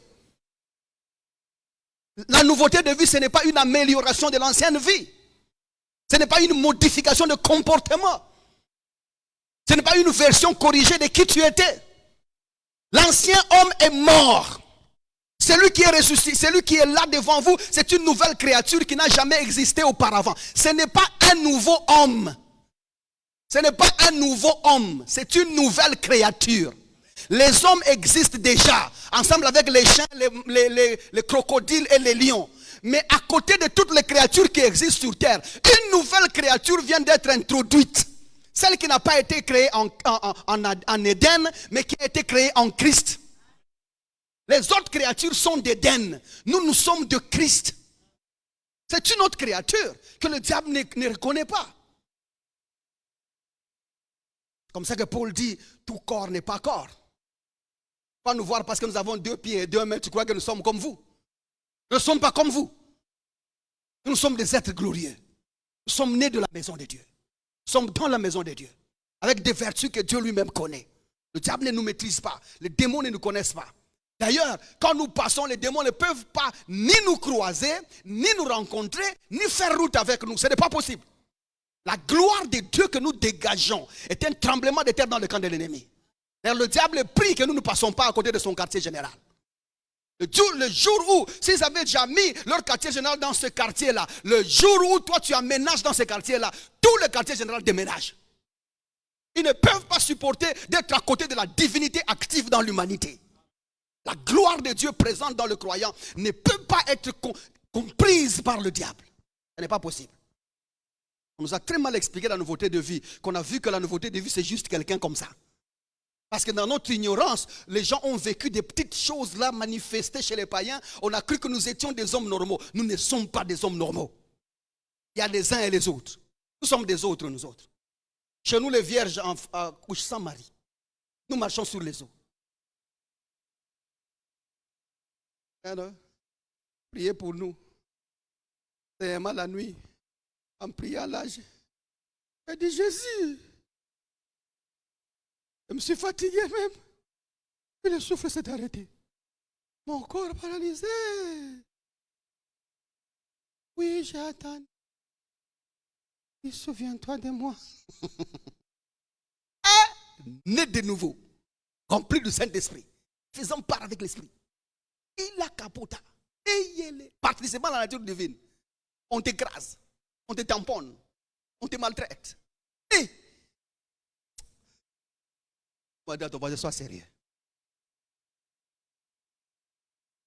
La nouveauté de vie, ce n'est pas une amélioration de l'ancienne vie. Ce n'est pas une modification de comportement. Ce n'est pas une version corrigée de qui tu étais. L'ancien homme est mort. Celui qui est ressuscité, celui qui est là devant vous, c'est une nouvelle créature qui n'a jamais existé auparavant. Ce n'est pas un nouveau homme. Ce n'est pas un nouveau homme. C'est une nouvelle créature. Les hommes existent déjà, ensemble avec les chiens, les crocodiles et les lions. Mais à côté de toutes les créatures qui existent sur terre, une nouvelle créature vient d'être introduite. Celle qui n'a pas été créée en Éden, mais qui a été créée en Christ. Les autres créatures sont d'Éden. Nous sommes de Christ. C'est une autre créature que le diable ne reconnaît pas. Comme ça que Paul dit, tout corps n'est pas corps. Pas nous voir parce que nous avons 2 pieds et 2 mains, tu crois que nous sommes comme vous. Nous ne sommes pas comme vous. Nous sommes des êtres glorieux. Nous sommes nés de la maison de Dieu. Nous sommes dans la maison de Dieu. Avec des vertus que Dieu lui-même connaît. Le diable ne nous maîtrise pas. Les démons ne nous connaissent pas. D'ailleurs, quand nous passons, les démons ne peuvent pas ni nous croiser, ni nous rencontrer, ni faire route avec nous. Ce n'est pas possible. La gloire de Dieu que nous dégageons est un tremblement de terre dans le camp de l'ennemi. Le diable prie que nous ne passons pas à côté de son quartier général. Le jour où, s'ils avaient déjà mis leur quartier général dans ce quartier-là, le jour où toi tu aménages dans ce quartier-là, tout le quartier général déménage. Ils ne peuvent pas supporter d'être à côté de la divinité active dans l'humanité. La gloire de Dieu présente dans le croyant ne peut pas être comprise par le diable. Ce n'est pas possible. On nous a très mal expliqué la nouveauté de vie, qu'on a vu que la nouveauté de vie c'est juste quelqu'un comme ça. Parce que dans notre ignorance, les gens ont vécu des petites choses là manifestées chez les païens. On a cru que nous étions des hommes normaux. Nous ne sommes pas des hommes normaux. Il y a les uns et les autres. Nous sommes des autres, nous autres. Chez nous, les vierges couchent sans mari. Nous marchons sur les eaux. Alors, priez pour nous. C'est mal la nuit. En priant là, j'ai dit Jésus. Je me suis fatigué même. Et le souffle s'est arrêté. Mon corps paralysé. Oui, j'ai attendu. Et souviens-toi de moi. Né de nouveau. Rempli du Saint-Esprit. Faisant part avec l'Esprit. Il a capota. Participant à la nature divine. On t'écrase. On te tamponne. On te maltraite. Et on va dire à ton voisin, sois sérieux.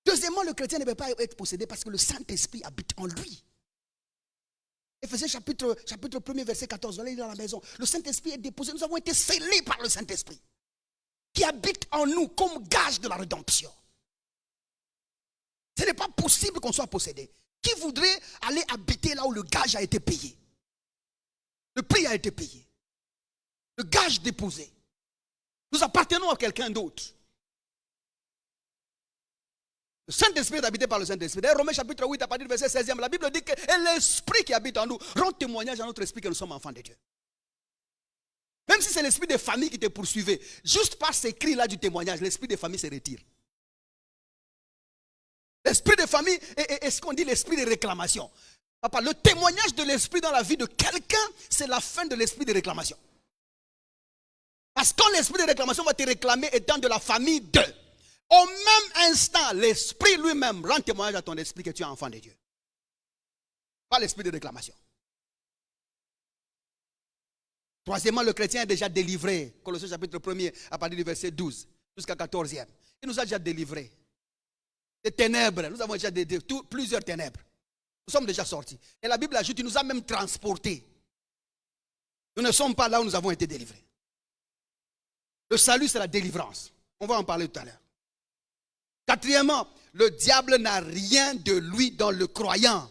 Deuxièmement, le chrétien ne peut pas être possédé parce que le Saint-Esprit habite en lui. Éphésiens chapitre 1er, verset 14. Allez dans la maison. Le Saint-Esprit est déposé. Nous avons été scellés par le Saint-Esprit qui habite en nous comme gage de la rédemption. Ce n'est pas possible qu'on soit possédé. Qui voudrait aller habiter là où le gage a été payé? Le prix a été payé. Le gage déposé. Nous appartenons à quelqu'un d'autre. Le Saint-Esprit est habité par le Saint-Esprit. D'ailleurs, Romains chapitre 8, à partir du verset 16e, la Bible dit que l'Esprit qui habite en nous rend témoignage à notre esprit que nous sommes enfants de Dieu. Même si c'est l'esprit de famille qui te poursuivait, juste par ces cris-là du témoignage, l'esprit de famille se retire. L'esprit de famille est ce qu'on dit l'esprit de réclamation. Papa, le témoignage de l'esprit dans la vie de quelqu'un, c'est la fin de l'esprit de réclamation. Parce que quand l'esprit de réclamation va te réclamer étant de la famille de, au même instant, l'esprit lui-même rend témoignage à ton esprit que tu es enfant de Dieu. Pas l'esprit de réclamation. Troisièmement, le chrétien est déjà délivré. Colossiens chapitre 1er, à partir du verset 12 jusqu'à 14e. Il nous a déjà délivrés. Des ténèbres. Nous avons déjà plusieurs ténèbres. Nous sommes déjà sortis. Et la Bible ajoute, il nous a même transportés. Nous ne sommes pas là où nous avons été délivrés. Le salut, c'est la délivrance. On va en parler tout à l'heure. Quatrièmement, le diable n'a rien de lui dans le croyant.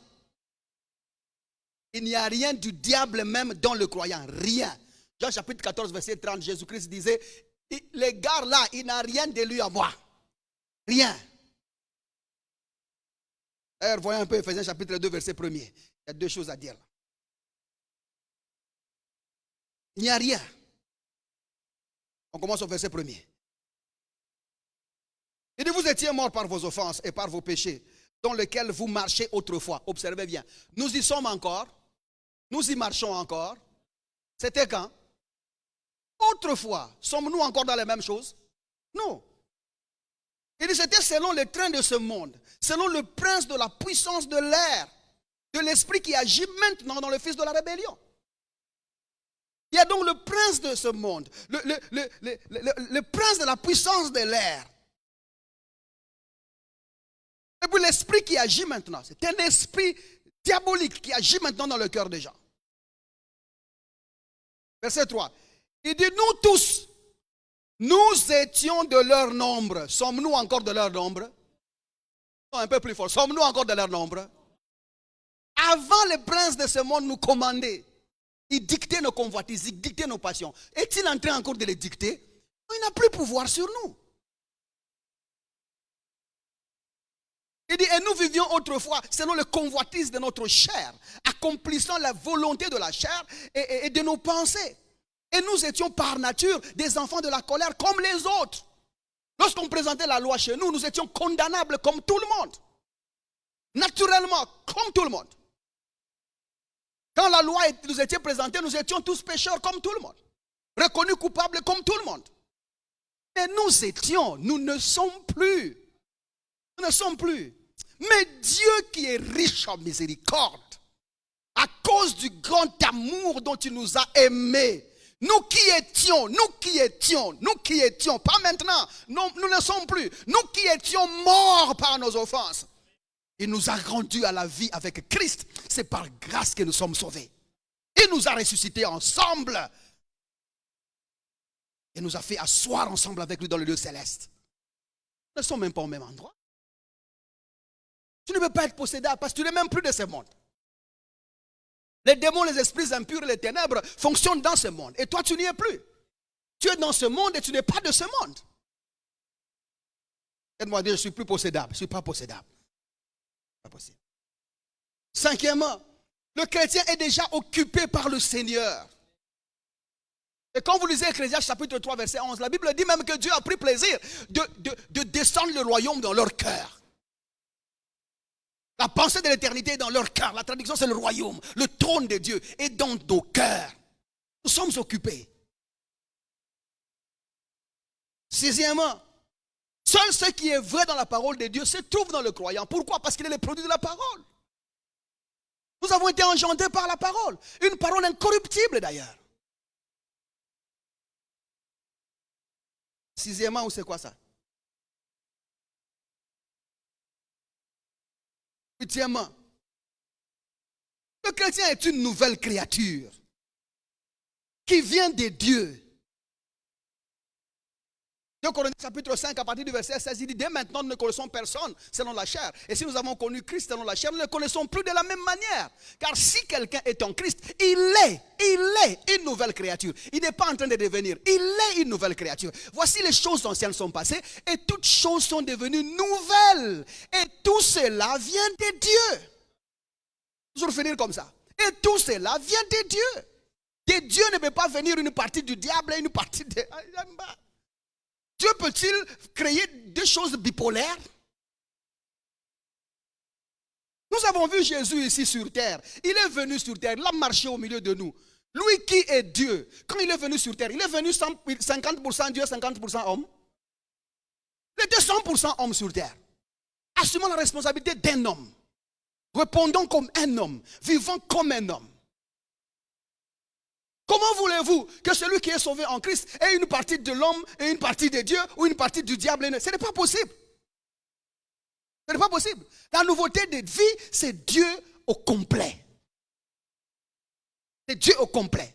Il n'y a rien du diable même dans le croyant. Rien. Jean chapitre 14, verset 30, Jésus-Christ disait, les gars là, il n'a rien de lui à moi. Rien. D'ailleurs, voyons un peu Éphésiens chapitre 2, verset 1er. Il y a deux choses à dire là. Il n'y a rien. On commence au verset 1er. Il dit, vous étiez morts par vos offenses et par vos péchés, dans lesquels vous marchez autrefois. Observez bien. Nous y sommes encore. Nous y marchons encore. C'était quand? Autrefois. Sommes-nous encore dans les mêmes choses? Non. Il dit, c'était selon le train de ce monde, selon le prince de la puissance de l'air, de l'esprit qui agit maintenant dans le fils de la rébellion. Il y a donc le prince de ce monde, le prince de la puissance de l'air. Et puis l'esprit qui agit maintenant, c'est un esprit diabolique qui agit maintenant dans le cœur des gens. Verset 3. Il dit, nous tous, nous étions de leur nombre. Sommes-nous encore de leur nombre? Non, un peu plus fort. Sommes-nous encore de leur nombre? Avant le prince de ce monde nous commandait. Il dictait nos convoitises, il dictait nos passions. Est-il en train encore de les dicter? Il n'a plus pouvoir sur nous. Il dit, et nous vivions autrefois selon le convoitise de notre chair, accomplissant la volonté de la chair et de nos pensées. Et nous étions par nature des enfants de la colère comme les autres. Lorsqu'on présentait la loi chez nous, nous étions condamnables comme tout le monde. Naturellement, comme tout le monde. Quand la loi nous était présentée, nous étions tous pécheurs comme tout le monde. Reconnus coupables comme tout le monde. Mais nous ne sommes plus. Nous ne sommes plus. Mais Dieu qui est riche en miséricorde, à cause du grand amour dont il nous a aimés, nous qui étions, pas maintenant, nous ne sommes plus, nous qui étions morts par nos offenses, il nous a rendus à la vie avec Christ. C'est par grâce que nous sommes sauvés. Il nous a ressuscités ensemble. Il nous a fait asseoir ensemble avec lui dans le lieu céleste. Nous ne sommes même pas au même endroit. Tu ne peux pas être possédable parce que tu n'es même plus de ce monde. Les démons, les esprits impurs et les ténèbres fonctionnent dans ce monde. Et toi, tu n'y es plus. Tu es dans ce monde et tu n'es pas de ce monde. Aide-moi à dire, je ne suis plus possédable. Je ne suis pas possédable. Pas possible. Cinquièmement, le chrétien est déjà occupé par le Seigneur. Et quand vous lisez Ecclésiaste chapitre 3 verset 11, la Bible dit même que Dieu a pris plaisir de descendre le royaume dans leur cœur. La pensée de l'éternité est dans leur cœur. La traduction c'est le royaume. Le trône de Dieu est dans nos cœurs. Nous sommes occupés. Sixièmement, seul ce qui est vrai dans la parole de Dieu se trouve dans le croyant. Pourquoi? Parce qu'il est le produit de la parole. Nous avons été engendrés par la parole. Une parole incorruptible d'ailleurs. Sixièmement, ou c'est quoi ça? Huitièmement, le chrétien est une nouvelle créature qui vient de Dieu. 2 Corinthiens chapitre 5 à partir du verset 16, il dit, dès maintenant nous ne connaissons personne selon la chair. Et si nous avons connu Christ selon la chair, nous ne le connaissons plus de la même manière. Car si quelqu'un est en Christ, il est une nouvelle créature. Il n'est pas en train de devenir, il est une nouvelle créature. Voici les choses anciennes sont passées et toutes choses sont devenues nouvelles. Et tout cela vient de Dieu. Toujours finir comme ça. Et tout cela vient de Dieu. De Dieu ne peut pas venir une partie du diable et une partie de... Dieu peut-il créer des choses bipolaires? Nous avons vu Jésus ici sur terre. Il est venu sur terre, il a marché au milieu de nous. Lui qui est Dieu, quand il est venu sur terre, il est venu 50% Dieu, 50% homme. Il était 100% homme sur terre. Assumant la responsabilité d'un homme. Répondant comme un homme. Vivant comme un homme. Comment voulez-vous que celui qui est sauvé en Christ ait une partie de l'homme et une partie de Dieu ou une partie du diable? Ce n'est pas possible. Ce n'est pas possible. La nouveauté de vie, c'est Dieu au complet. C'est Dieu au complet.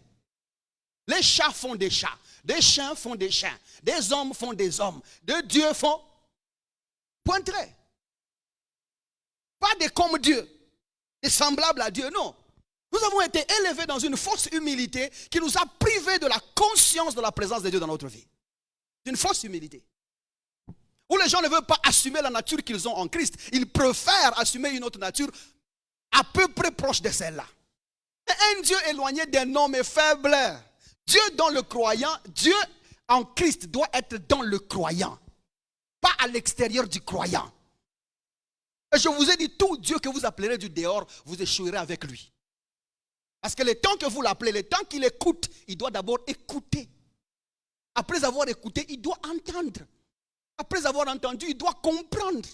Les chats font des chats. Des chiens font des chiens. Des hommes font des hommes. De Dieu font point trait. Pas des comme Dieu. Des semblables à Dieu, non. Nous avons été élevés dans une fausse humilité qui nous a privés de la conscience de la présence de Dieu dans notre vie. C'est une fausse humilité. Où les gens ne veulent pas assumer la nature qu'ils ont en Christ. Ils préfèrent assumer une autre nature à peu près proche de celle-là. Un Dieu éloigné d'un homme est faible. Dieu dans le croyant, Dieu en Christ doit être dans le croyant. Pas à l'extérieur du croyant. Et je vous ai dit, tout Dieu que vous appellerez du dehors, vous échouerez avec lui. Parce que le temps que vous l'appelez, le temps qu'il écoute, il doit d'abord écouter. Après avoir écouté, il doit entendre. Après avoir entendu, il doit comprendre.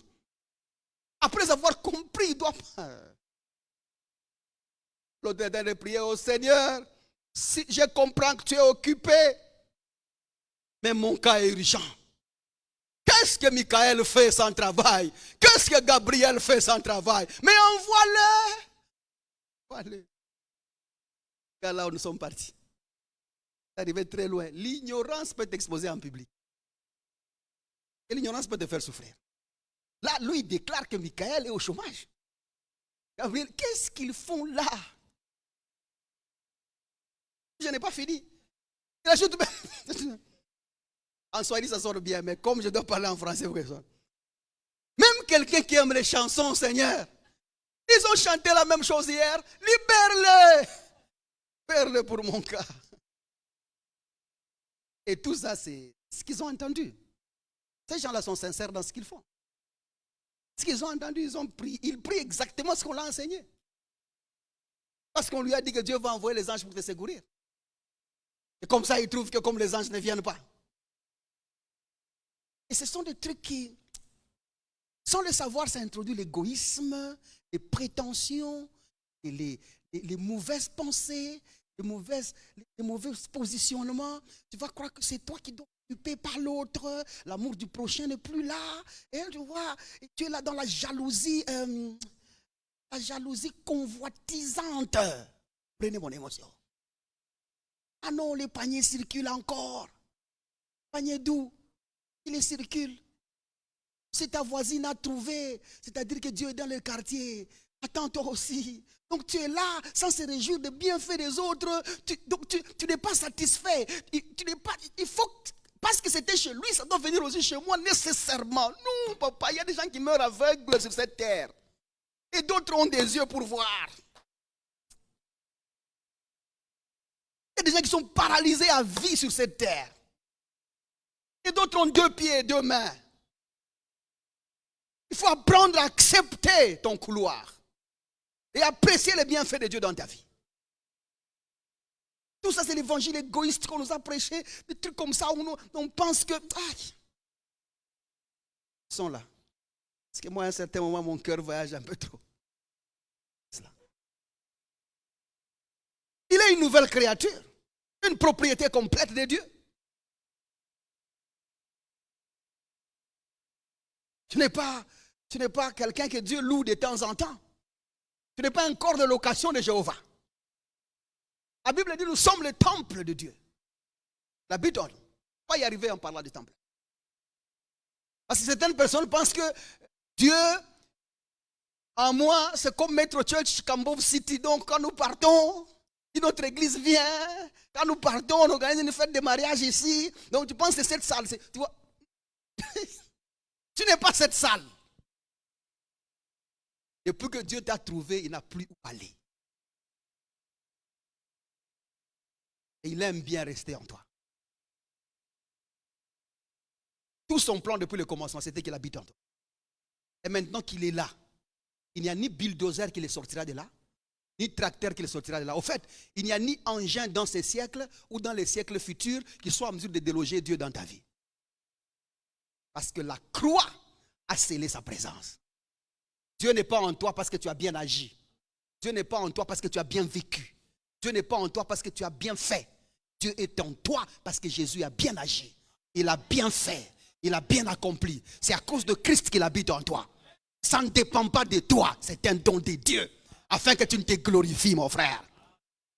Après avoir compris, il doit... L'autre de prier au Seigneur. Si je comprends que tu es occupé, mais mon cas est urgent. Qu'est-ce que Michael fait sans travail? Qu'est-ce que Gabriel fait sans travail? Mais envoie-le. Envoie-le. Là où nous sommes partis. Arrivé très loin. L'ignorance peut t'exposer en public. Et l'ignorance peut te faire souffrir. Là, lui, il déclare que Michael est au chômage. Gabriel, qu'est-ce qu'ils font là? Je n'ai pas fini. En Swahili, ça sort bien, mais comme je dois parler en français, même quelqu'un qui aime les chansons, Seigneur. Ils ont chanté la même chose hier. Libère-les. Libère-les pour mon cas. Et tout ça, c'est ce qu'ils ont entendu. Ces gens-là sont sincères dans ce qu'ils font. Ce qu'ils ont entendu, ils prient exactement ce qu'on l'a enseigné. Parce qu'on lui a dit que Dieu va envoyer les anges pour te secourir. Et comme ça, ils trouvent que comme les anges ne viennent pas. Et ce sont des trucs qui, sans le savoir, ça introduit l'égoïsme, les prétentions, et les mauvaises pensées, les mauvais positionnements. Tu vas croire que c'est toi qui dois t'occuper par l'autre. L'amour du prochain n'est plus là. Et tu vois, tu es là dans la jalousie convoitisante. Prenez mon émotion. Ah non, les paniers circulent encore. Panier d'où? Il circule. Si ta voisine a trouvé, c'est-à-dire que Dieu est dans le quartier, attends toi aussi. Donc tu es là sans se réjouir des bienfaits des autres. Donc tu n'es pas satisfait. Il faut, parce que c'était chez lui, ça doit venir aussi chez moi nécessairement. Non, papa, il y a des gens qui meurent aveugles sur cette terre. Et d'autres ont des yeux pour voir. Il y a des gens qui sont paralysés à vie sur cette terre. Et d'autres ont 2 pieds et 2 mains. Il faut apprendre à accepter ton couloir. Et apprécier les bienfaits de Dieu dans ta vie. Tout ça, c'est l'évangile égoïste qu'on nous a prêché. Des trucs comme ça où on pense que... Ils sont là. Parce que moi, à un certain moment, mon cœur voyage un peu trop. Il est une nouvelle créature. Une propriété complète de Dieu. Tu n'es pas quelqu'un que Dieu loue de temps en temps. Tu n'es pas un corps de location de Jéhovah. La Bible dit nous sommes le temple de Dieu. La Bible, on ne peut pas y arriver en parlant du temple. Parce que certaines personnes pensent que Dieu, en moi, c'est comme Metro Church Cambove City. Donc quand nous partons, si notre église vient, quand nous partons, on organise une fête de mariage ici. Donc tu penses que c'est cette salle. Tu vois, tu n'es pas cette salle. Depuis que Dieu t'a trouvé, il n'a plus où aller. Et il aime bien rester en toi. Tout son plan depuis le commencement, c'était qu'il habite en toi. Et maintenant qu'il est là, il n'y a ni bulldozer qui le sortira de là, ni tracteur qui le sortira de là. Au fait, il n'y a ni engin dans ces siècles ou dans les siècles futurs qui soit en mesure de déloger Dieu dans ta vie. Parce que la croix a scellé sa présence. Dieu n'est pas en toi parce que tu as bien agi. Dieu n'est pas en toi parce que tu as bien vécu. Dieu n'est pas en toi parce que tu as bien fait. Dieu est en toi parce que Jésus a bien agi. Il a bien fait. Il a bien accompli. C'est à cause de Christ qu'il habite en toi. Ça ne dépend pas de toi. C'est un don de Dieu. Afin que tu ne te glorifies, mon frère.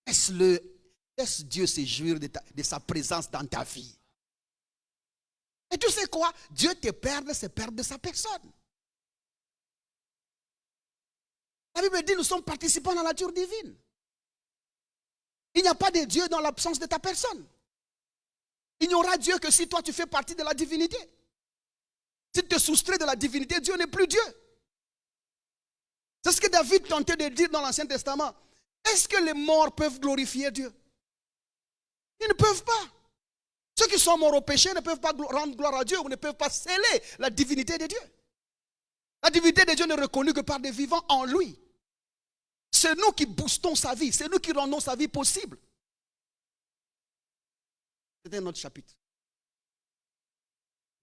Laisse Dieu se jouir de sa présence dans ta vie. Et tu sais quoi? Dieu te perd, c'est perdre de sa personne. La Bible dit nous sommes participants dans la nature divine. Il n'y a pas de Dieu dans l'absence de ta personne. Il n'y aura Dieu que si toi tu fais partie de la divinité. Si tu te soustrais de la divinité, Dieu n'est plus Dieu. C'est ce que David tentait de dire dans l'Ancien Testament. Est-ce que les morts peuvent glorifier Dieu? Ils ne peuvent pas. Ceux qui sont morts au péché ne peuvent pas rendre gloire à Dieu ou ne peuvent pas sceller la divinité de Dieu. La divinité de Dieu n'est reconnue que par des vivants en lui. C'est nous qui boostons sa vie. C'est nous qui rendons sa vie possible. C'est un autre chapitre.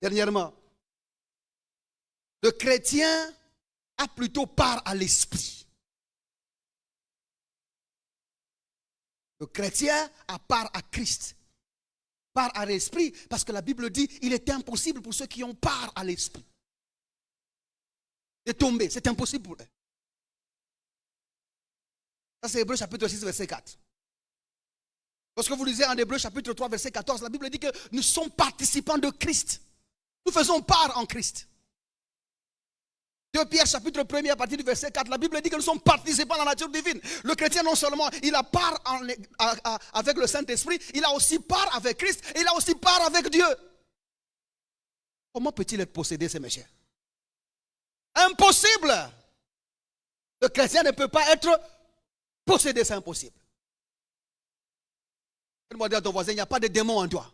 Dernièrement, le chrétien a plutôt part à l'esprit. Le chrétien a part à Christ. Part à l'esprit parce que la Bible dit il est impossible pour ceux qui ont part à l'esprit de tomber. C'est impossible pour eux. Ça c'est Hébreux chapitre 6 verset 4. Lorsque vous lisez en Hébreux chapitre 3 verset 14, la Bible dit que nous sommes participants de Christ. Nous faisons part en Christ. 2 Pierre chapitre 1 à partir du verset 4, la Bible dit que nous sommes participants dans la nature divine. Le chrétien non seulement il a part avec le Saint-Esprit, il a aussi part avec Christ et il a aussi part avec Dieu. Comment peut-il être possédé, ces messieurs? Un impossible. Le chrétien ne peut pas être possédé, c'est impossible. Dis-moi à ton voisin, il n'y a pas de démon en toi.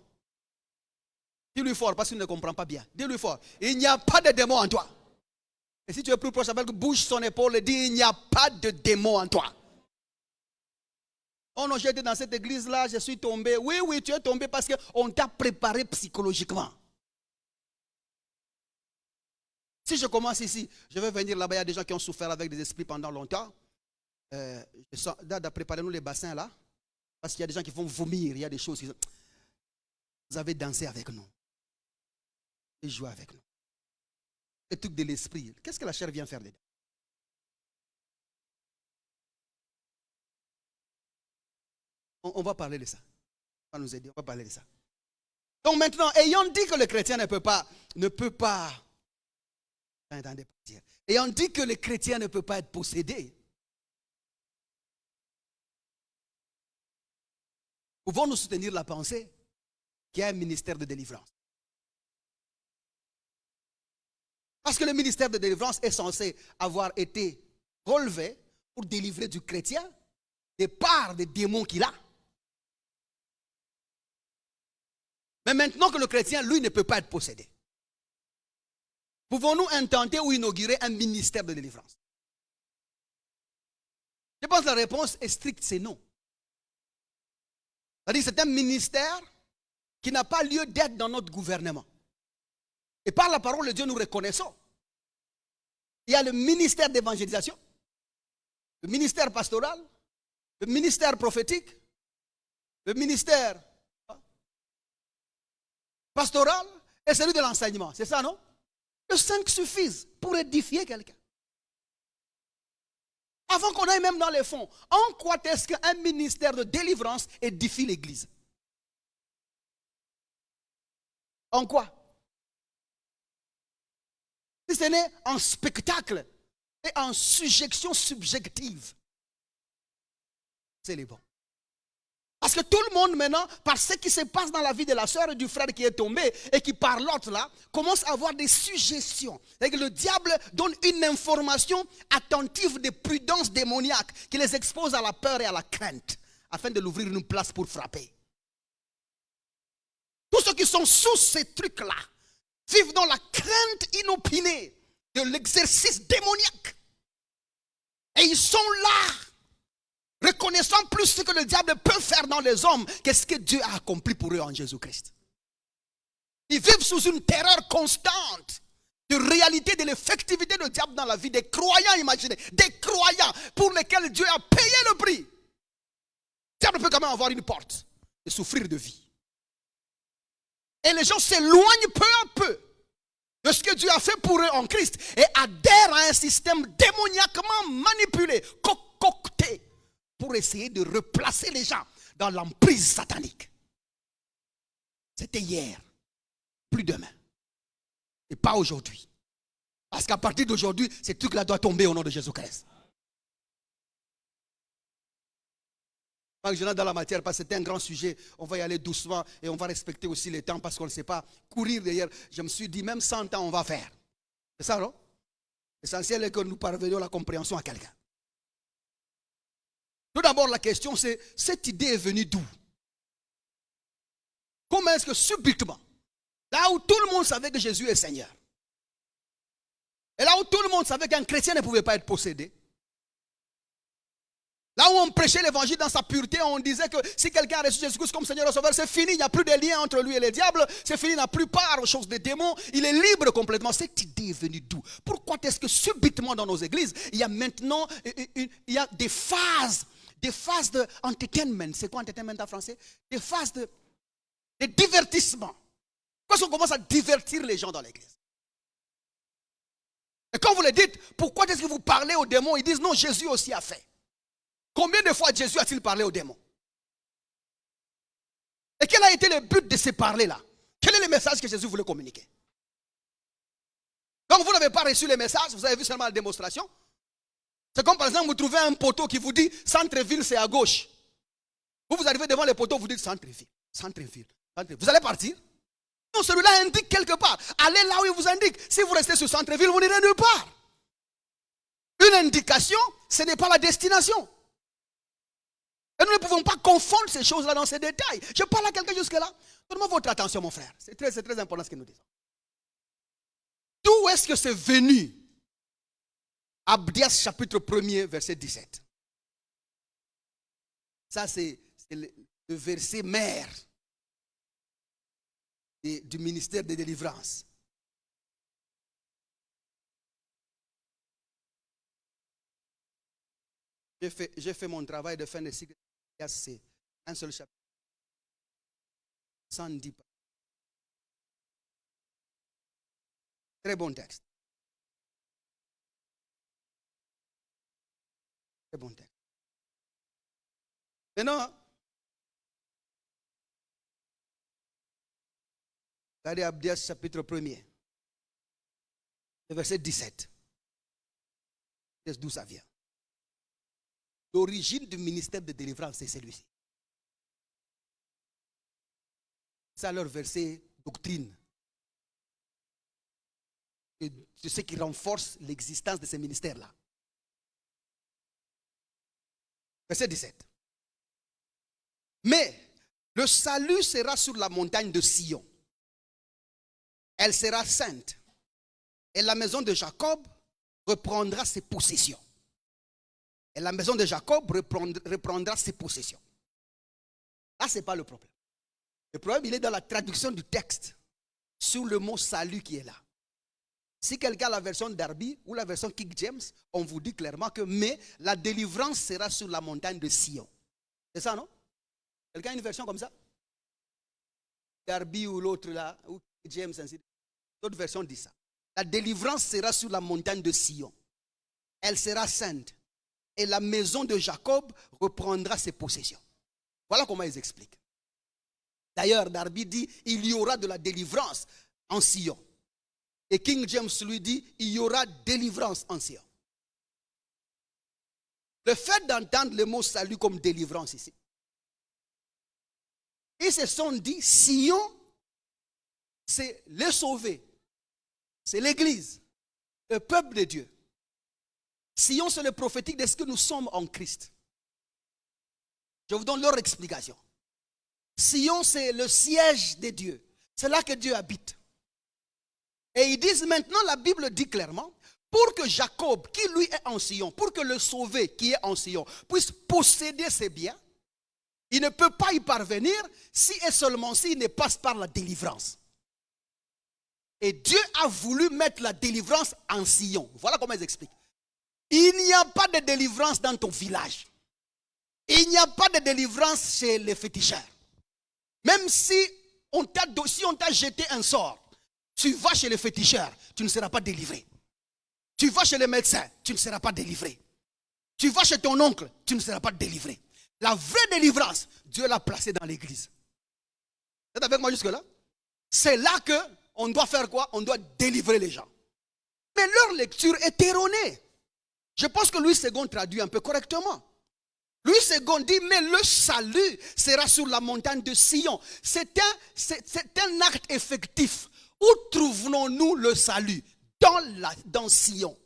Dis-lui fort parce qu'il ne comprend pas bien. Dis-lui fort, il n'y a pas de démon en toi. Et si tu es plus proche avec, bouge son épaule et dis, il n'y a pas de démon en toi. Oh non, j'étais dans cette église-là, je suis tombé. Oui, oui, tu es tombé parce qu'on t'a préparé psychologiquement. Si je commence ici, je vais venir là-bas, il y a des gens qui ont souffert avec des esprits pendant longtemps. Préparez-nous les bassins là. Parce qu'il y a des gens qui vont vomir, il y a des choses qui... Vous avez dansé avec nous. Et joué avec nous. Les trucs de l'esprit. Qu'est-ce que la chair vient faire dedans? On va parler de ça. On va nous aider, on va parler de ça. Donc maintenant, ayant dit que le chrétien ne peut pas, ayant dit que le chrétien ne peut pas être possédé, pouvons-nous soutenir la pensée qu'il y a un ministère de délivrance? Parce que le ministère de délivrance est censé avoir été relevé pour délivrer du chrétien des parts des démons qu'il a. Mais maintenant que le chrétien, lui, ne peut pas être possédé, pouvons-nous intenter ou inaugurer un ministère de délivrance? Je pense que la réponse est stricte, c'est non. C'est-à-dire que c'est un ministère qui n'a pas lieu d'être dans notre gouvernement. Et par la parole de Dieu, nous reconnaissons. Il y a le ministère d'évangélisation, le ministère pastoral, le ministère prophétique, le ministère pastoral et celui de l'enseignement. C'est ça, non? Les 5 suffisent pour édifier quelqu'un. Avant qu'on aille même dans les fonds, en quoi est-ce qu'un ministère de délivrance édifie l'Église? En quoi? Si ce n'est en spectacle et en sujétion subjective, c'est les bons. Parce que tout le monde maintenant, par ce qui se passe dans la vie de la soeur et du frère qui est tombé et qui par l'autre là, commence à avoir des suggestions. C'est-à-dire que le diable donne une information attentive de prudence démoniaque qui les expose à la peur et à la crainte afin de l'ouvrir une place pour frapper. Tous ceux qui sont sous ces trucs-là vivent dans la crainte inopinée de l'exercice démoniaque. Et ils sont là, reconnaissant plus ce que le diable peut faire dans les hommes que ce que Dieu a accompli pour eux en Jésus-Christ. Ils vivent sous une terreur constante de réalité de l'effectivité du diable dans la vie des croyants, imaginez, des croyants pour lesquels Dieu a payé le prix. Le diable peut quand même avoir une porte et souffrir de vie. Et les gens s'éloignent peu à peu de ce que Dieu a fait pour eux en Christ et adhèrent à un système démoniaquement manipulé, concocté, pour essayer de replacer les gens dans l'emprise satanique. C'était hier, plus demain. Et pas aujourd'hui. Parce qu'à partir d'aujourd'hui, ce truc-là doit tomber au nom de Jésus-Christ. Je rentre dans la matière parce que c'est un grand sujet. On va y aller doucement et on va respecter aussi les temps parce qu'on ne sait pas courir derrière. Je me suis dit, même 100 ans, on va faire. C'est ça, non? L'essentiel est que nous parvenions à la compréhension à quelqu'un. Tout d'abord, la question, c'est cette idée est venue d'où? Comment est-ce que subitement, là où tout le monde savait que Jésus est Seigneur, et là où tout le monde savait qu'un chrétien ne pouvait pas être possédé, là où on prêchait l'évangile dans sa pureté, on disait que si quelqu'un a reçu Jésus-Christ comme Seigneur et Sauveur, c'est fini, il n'y a plus de lien entre lui et les diables, c'est fini, il n'a plus part aux choses des démons, il est libre complètement. Cette idée est venue d'où? Pourquoi est-ce que subitement dans nos églises, il y a maintenant il y a des phases de entertainment? C'est quoi entertainment en français? Des phases de divertissement. Parce qu'on commence à divertir les gens dans l'église. Et quand vous le dites, pourquoi est-ce que vous parlez aux démons? Ils disent non, Jésus aussi a fait. Combien de fois Jésus a-t-il parlé aux démons? Et quel a été le but de ces parler-là? Quel est le message que Jésus voulait communiquer? Donc vous n'avez pas reçu le message, vous avez vu seulement la démonstration. C'est comme par exemple, vous trouvez un poteau qui vous dit centre-ville, c'est à gauche. Vous arrivez devant le poteau, vous dites centre-ville, centre-ville, centre-ville. Vous allez partir? Non, celui-là indique quelque part. Allez là où il vous indique. Si vous restez sur centre-ville, vous n'irez nulle part. Une indication, ce n'est pas la destination. Et nous ne pouvons pas confondre ces choses-là dans ces détails. Je parle à quelqu'un jusque-là. Donne-moi votre attention, mon frère. C'est très important ce que nous disons. D'où est-ce que c'est venu? Abdias chapitre 1er, verset 17. Ça, c'est le verset mère du ministère de délivrance. J'ai fait mon travail de fin de cycle. C'est un seul chapitre. 110 pages. Très bon texte. Très bon texte. Maintenant, regardez Abdias chapitre 1er, le verset 17. C'est d'où ça vient. L'origine du ministère de délivrance, c'est celui-ci. C'est leur verset doctrine. C'est ce qui renforce l'existence de ces ministères-là. Verset 17. Mais le salut sera sur la montagne de Sion. Elle sera sainte. Et la maison de Jacob reprendra ses possessions. Et la maison de Jacob reprendra ses possessions. Là, ce n'est pas le problème. Le problème, il est dans la traduction du texte sur le mot salut qui est là. Si quelqu'un a la version Darby ou la version King James, on vous dit clairement que mais la délivrance sera sur la montagne de Sion. C'est ça, non? Quelqu'un a une version comme ça? Darby ou l'autre là, ou King James, ainsi de suite. D'autres versions disent ça. La délivrance sera sur la montagne de Sion. Elle sera sainte. Et la maison de Jacob reprendra ses possessions. Voilà comment ils expliquent. D'ailleurs, Darby dit, il y aura de la délivrance en Sion. Et King James lui dit, il y aura délivrance en Sion. Le fait d'entendre le mot salut comme délivrance ici, ils se sont dit, Sion, c'est les sauvés. C'est l'église, le peuple de Dieu. Sion, c'est le prophétique de ce que nous sommes en Christ. Je vous donne leur explication. Sion, c'est le siège de Dieu. C'est là que Dieu habite. Et ils disent maintenant, la Bible dit clairement, pour que Jacob, qui lui est en Sion, pour que le sauvé qui est en Sion puisse posséder ses biens, il ne peut pas y parvenir si et seulement s'il ne passe par la délivrance. Et Dieu a voulu mettre la délivrance en Sion. Voilà comment ils expliquent. Il n'y a pas de délivrance dans ton village. Il n'y a pas de délivrance chez les féticheurs. Même si on t'a jeté un sort, tu vas chez les féticheurs, tu ne seras pas délivré. Tu vas chez les médecins, tu ne seras pas délivré. Tu vas chez ton oncle, tu ne seras pas délivré. La vraie délivrance, Dieu l'a placée dans l'église. Vous êtes avec moi jusque-là? C'est là qu'on doit faire quoi? On doit délivrer les gens. Mais leur lecture est erronée. Je pense que Louis II traduit un peu correctement. Louis II dit, mais le salut sera sur la montagne de Sion. C'est un acte effectif. Où trouvons-nous le salut? Dans Sion.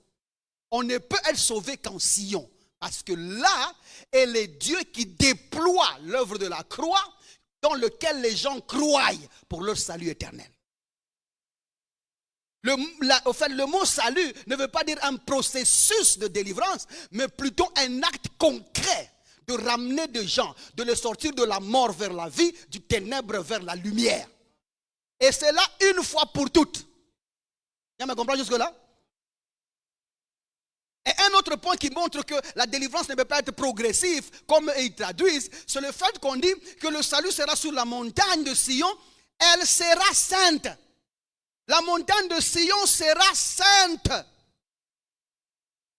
On ne peut être sauvé qu'en Sion. Parce que là est le Dieu qui déploie l'œuvre de la croix dans lequel les gens croient pour leur salut éternel. Le mot salut ne veut pas dire un processus de délivrance, mais plutôt un acte concret de ramener des gens, de les sortir de la mort vers la vie, du ténèbre vers la lumière. Et c'est là une fois pour toutes. Vous me comprenez jusque-là? Et un autre point qui montre que la délivrance ne peut pas être progressive, comme ils traduisent, c'est le fait qu'on dit que le salut sera sur la montagne de Sion, elle sera sainte. La montagne de Sion sera sainte.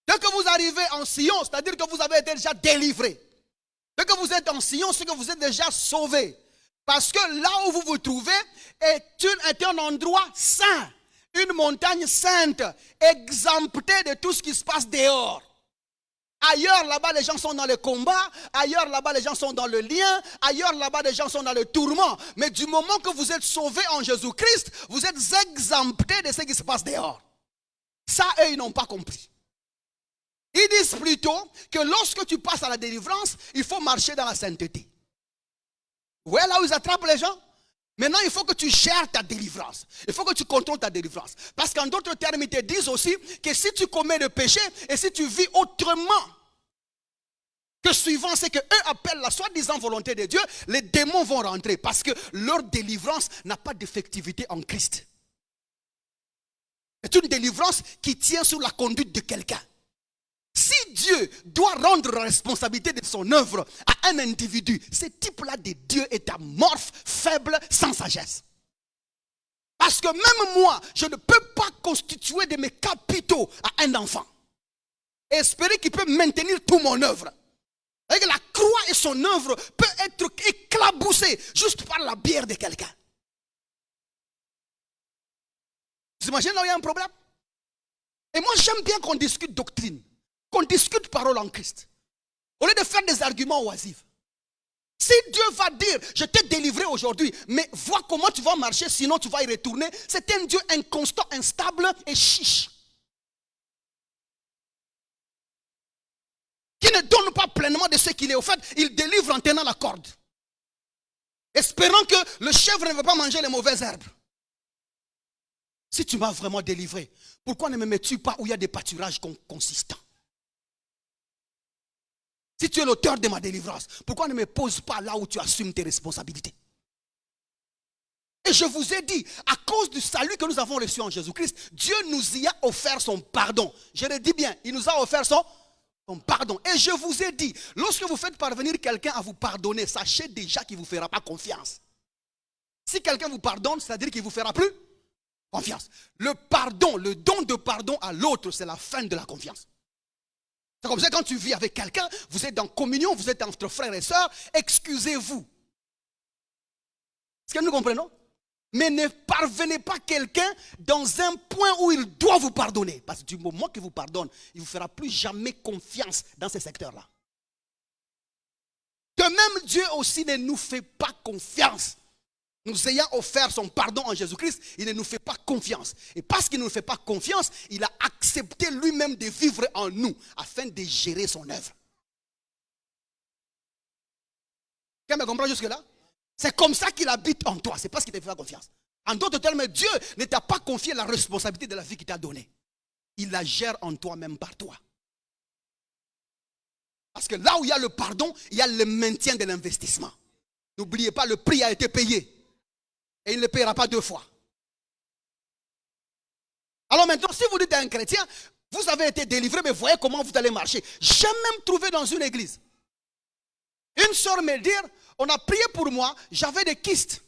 Dès que vous arrivez en Sion, c'est-à-dire que vous avez été déjà délivré. Dès que vous êtes en Sion, c'est que vous êtes déjà sauvé. Parce que là où vous vous trouvez est un endroit saint. Une montagne sainte, exemptée de tout ce qui se passe dehors. Ailleurs, là-bas, les gens sont dans le combat. Ailleurs, là-bas, les gens sont dans le lien. Ailleurs, là-bas, les gens sont dans le tourment. Mais du moment que vous êtes sauvés en Jésus-Christ, vous êtes exemptés de ce qui se passe dehors. Ça, eux, ils n'ont pas compris. Ils disent plutôt que lorsque tu passes à la délivrance, il faut marcher dans la sainteté. Vous voyez là où ils attrapent les gens? Maintenant, il faut que tu gères ta délivrance. Il faut que tu contrôles ta délivrance. Parce qu'en d'autres termes, ils te disent aussi que si tu commets le péché et si tu vis autrement que suivant ce qu'eux appellent la soi-disant volonté de Dieu, les démons vont rentrer parce que leur délivrance n'a pas d'effectivité en Christ. C'est une délivrance qui tient sur la conduite de quelqu'un. Si Dieu doit rendre la responsabilité de son œuvre à un individu, ce type-là de Dieu est amorphe, faible, sans sagesse. Parce que même moi, je ne peux pas constituer de mes capitaux à un enfant. Et espérer qu'il peut maintenir toute mon œuvre. Et que la croix et son œuvre peuvent être éclaboussées juste par la bière de quelqu'un. Vous imaginez là où il y a un problème? Et moi j'aime bien qu'on discute doctrine. Qu'on discute parole en Christ. Au lieu de faire des arguments oisifs. Si Dieu va dire, je t'ai délivré aujourd'hui, mais vois comment tu vas marcher, sinon tu vas y retourner. C'est un Dieu inconstant, instable et chiche. Qui ne donne pas pleinement de ce qu'il est. Au fait, il délivre en tenant la corde. Espérant que le chèvre ne va pas manger les mauvaises herbes. Si tu m'as vraiment délivré, pourquoi ne me mets-tu pas où il y a des pâturages consistants? Si tu es l'auteur de ma délivrance, pourquoi ne me poses pas là où tu assumes tes responsabilités? Et je vous ai dit, à cause du salut que nous avons reçu en Jésus-Christ, Dieu nous y a offert son pardon. Je le dis bien, il nous a offert son pardon. Et je vous ai dit, lorsque vous faites parvenir quelqu'un à vous pardonner, sachez déjà qu'il ne vous fera pas confiance. Si quelqu'un vous pardonne, c'est-à-dire qu'il ne vous fera plus confiance. Le pardon, le don de pardon à l'autre, c'est la fin de la confiance. C'est comme ça, quand tu vis avec quelqu'un, vous êtes en communion, vous êtes entre frères et sœurs, excusez-vous. Est-ce que nous comprenons? Mais ne parvenez pas quelqu'un dans un point où il doit vous pardonner. Parce que du moment qu'il vous pardonne, il ne vous fera plus jamais confiance dans ces secteurs-là. De même, Dieu aussi ne nous fait pas confiance. Nous ayant offert son pardon en Jésus-Christ, il ne nous fait pas confiance. Et parce qu'il ne nous fait pas confiance, il a accepté lui-même de vivre en nous afin de gérer son œuvre. Quelqu'un me comprend jusque-là? C'est comme ça qu'il habite en toi. C'est parce qu'il ne te fait pas confiance. En d'autres termes, Dieu ne t'a pas confié la responsabilité de la vie qu'il t'a donnée. Il la gère en toi, même par toi. Parce que là où il y a le pardon, il y a le maintien de l'investissement. N'oubliez pas, le prix a été payé. Et il ne le paiera pas deux fois. Alors maintenant, si vous dites à un chrétien, vous avez été délivré, mais voyez comment vous allez marcher. J'ai même trouvé dans une église. Une sœur me dit, on a prié pour moi, j'avais des kystes.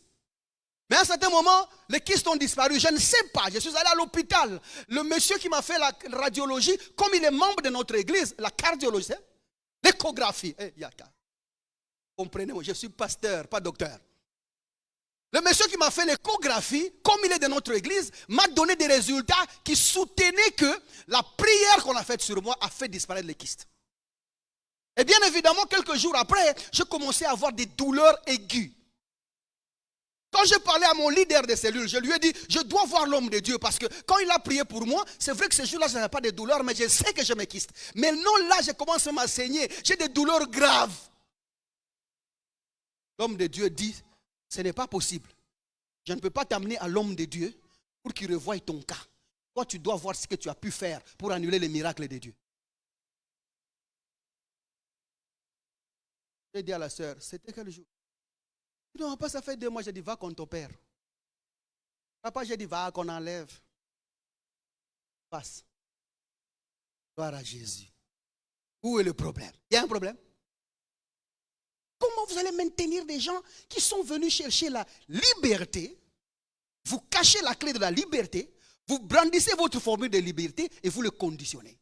Mais à un certain moment, les kystes ont disparu. Je ne sais pas, je suis allé à l'hôpital. Le monsieur qui m'a fait la radiologie, comme il est membre de notre église, la cardiologie, l'échographie. Comprenez-moi, je suis pasteur, pas docteur. Le monsieur qui m'a fait l'échographie, comme il est de notre église, m'a donné des résultats qui soutenaient que la prière qu'on a faite sur moi a fait disparaître les kystes. Et bien évidemment, quelques jours après, je commençais à avoir des douleurs aiguës. Quand j'ai parlé à mon leader de cellule, je lui ai dit, je dois voir l'homme de Dieu parce que quand il a prié pour moi, c'est vrai que ce jour-là, je n'avais pas de douleurs, mais je sais que j'ai mes kystes. Mais non, là, je commence à m'assaigner. J'ai des douleurs graves. L'homme de Dieu dit, ce n'est pas possible. Je ne peux pas t'amener à l'homme de Dieu pour qu'il revoie ton cas. Toi, tu dois voir ce que tu as pu faire pour annuler les miracles de Dieu. J'ai dit à la sœur, c'était quel jour? Non, pas ça fait 2 mois, j'ai dit, va qu'on t'opère. Papa, j'ai dit, va qu'on enlève. Passe. Gloire à Jésus. Où est le problème? Il y a un problème? Comment vous allez maintenir des gens qui sont venus chercher la liberté? Vous cachez la clé de la liberté, vous brandissez votre formule de liberté et vous le conditionnez.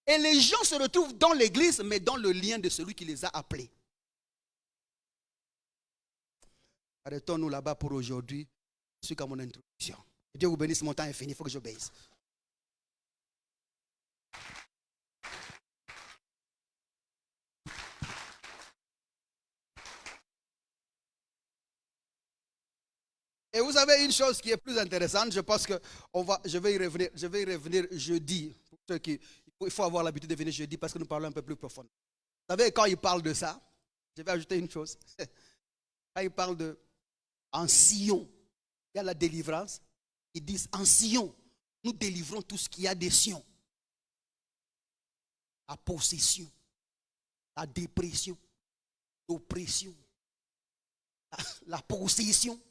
Et les gens se retrouvent dans l'église, mais dans le lien de celui qui les a appelés. Arrêtons-nous là-bas pour aujourd'hui. Je suis qu'à mon introduction. Dieu vous bénisse, mon temps est fini, il faut que j'obéisse. Et vous avez une chose qui est plus intéressante, je pense que je vais y revenir jeudi. Il faut avoir l'habitude de venir jeudi parce que nous parlons un peu plus profond. Vous savez, quand il parle de ça, je vais ajouter une chose. Quand il parle de en Sion, il y a la délivrance. Ils disent en Sion, nous délivrons tout ce qu'il y a des Sion. La possession, la dépression, l'oppression, la possession,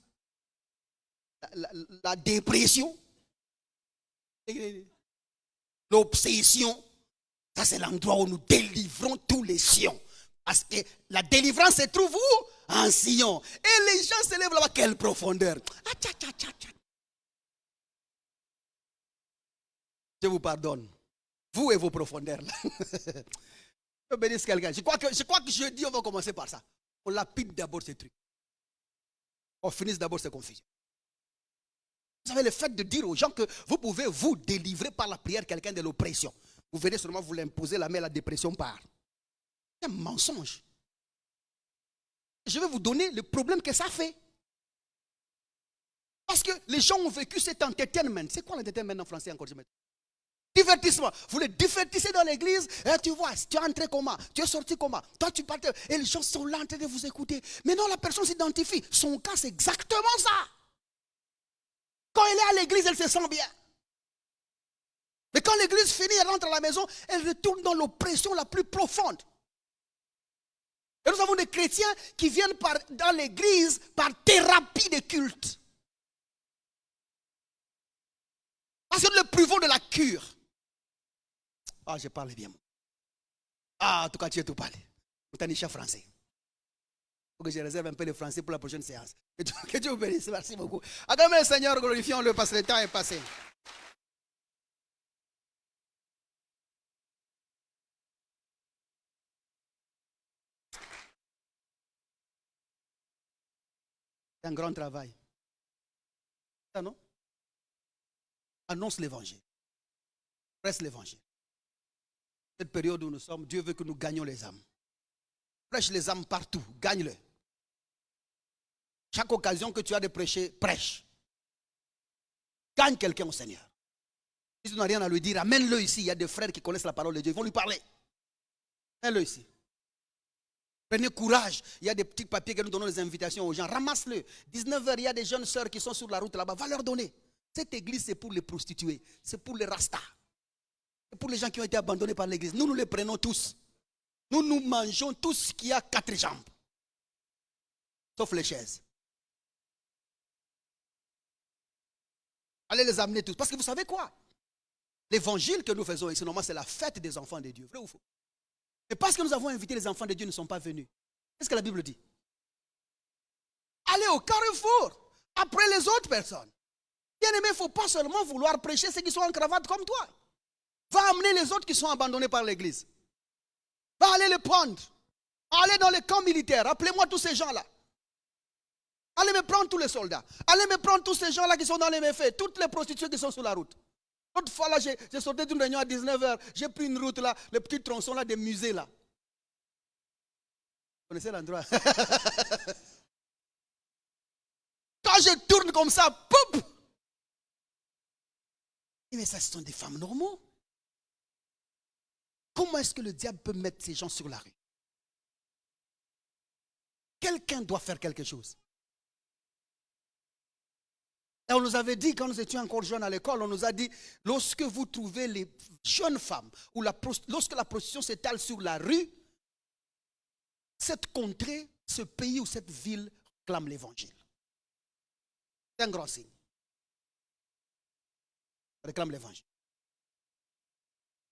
la dépression, l'obsession. Ça, c'est l'endroit où nous délivrons tous les Sions. Parce que la délivrance se trouve où? En Sion. Et les gens se lèvent là-bas. Quelle profondeur. Je vous pardonne. Vous et vos profondeurs. Je bénis quelqu'un. Je crois que jeudi, on va commencer par ça. On lapide d'abord ces trucs. On finisse d'abord ces confusions. Vous savez, le fait de dire aux gens que vous pouvez vous délivrer par la prière quelqu'un de l'oppression. Vous venez seulement vous l'imposer, la main, la dépression part. C'est un mensonge. Je vais vous donner le problème que ça fait. Parce que les gens ont vécu cet entertainment. C'est quoi l'entertainment en français encore? Divertissement. Vous les divertissez dans l'église. Et tu vois, tu es entré comment? Tu es sorti comment? Toi, tu partais. Et les gens sont là en train de vous écouter. Mais non, la personne s'identifie. Son cas, c'est exactement ça. Quand elle est à l'église, elle se sent bien. Mais quand l'église finit, elle rentre à la maison, elle retourne dans l'oppression la plus profonde. Et nous avons des chrétiens qui viennent dans l'église par thérapie de culte. Parce que nous le privons de la cure. Ah, je parle bien. Ah, en tout cas, tu es tout parlé. Vous t'en êtes français. Il faut que je réserve un peu le français pour la prochaine séance. Que Dieu vous bénisse. Merci beaucoup. Acclamez le Seigneur, glorifions-le parce que le temps est passé. C'est un grand travail. Ça, non? Annonce l'évangile. Presse l'évangile. Cette période où nous sommes, Dieu veut que nous gagnions les âmes. Prêche les âmes partout. Gagne-le. Chaque occasion que tu as de prêcher, prêche. Gagne quelqu'un au Seigneur. Si tu n'as rien à lui dire, amène-le ici. Il y a des frères qui connaissent la parole de Dieu. Ils vont lui parler. Amène-le ici. Prenez courage. Il y a des petits papiers que nous donnons des invitations aux gens. Ramasse-le. 19h, il y a des jeunes sœurs qui sont sur la route là-bas. Va leur donner. Cette église, c'est pour les prostituées. C'est pour les rastas. C'est pour les gens qui ont été abandonnés par l'église. Nous les prenons tous. Nous mangeons tout ce qui a 4 jambes. Sauf les chaises. Allez les amener tous. Parce que vous savez quoi? L'évangile que nous faisons ici, normalement, c'est la fête des enfants de Dieu. Vrai ou faux? Et parce que nous avons invité les enfants de Dieu, ils ne sont pas venus. Qu'est-ce que la Bible dit? Allez au carrefour. Après les autres personnes. Bien aimé, il ne faut pas seulement vouloir prêcher ceux qui sont en cravate comme toi. Va amener les autres qui sont abandonnés par l'église. Va aller les prendre. Allez dans les camps militaires. Appelez-moi tous ces gens-là. Allez me prendre tous les soldats. Allez me prendre tous ces gens-là qui sont dans les méfaits. Toutes les prostituées qui sont sur la route. L'autre fois là, j'ai sorti d'une réunion à 19h. J'ai pris une route là, le petit tronçon là des musées là. Vous connaissez l'endroit? Quand je tourne comme ça, poup! Mais ça, ce sont des femmes normaux. Comment est-ce que le diable peut mettre ces gens sur la rue? Quelqu'un doit faire quelque chose. Et on nous avait dit, quand nous étions encore jeunes à l'école, on nous a dit, lorsque vous trouvez les jeunes femmes, ou lorsque la prostitution s'étale sur la rue, cette contrée, ce pays ou cette ville clame l'évangile. C'est un grand signe. Réclame l'évangile.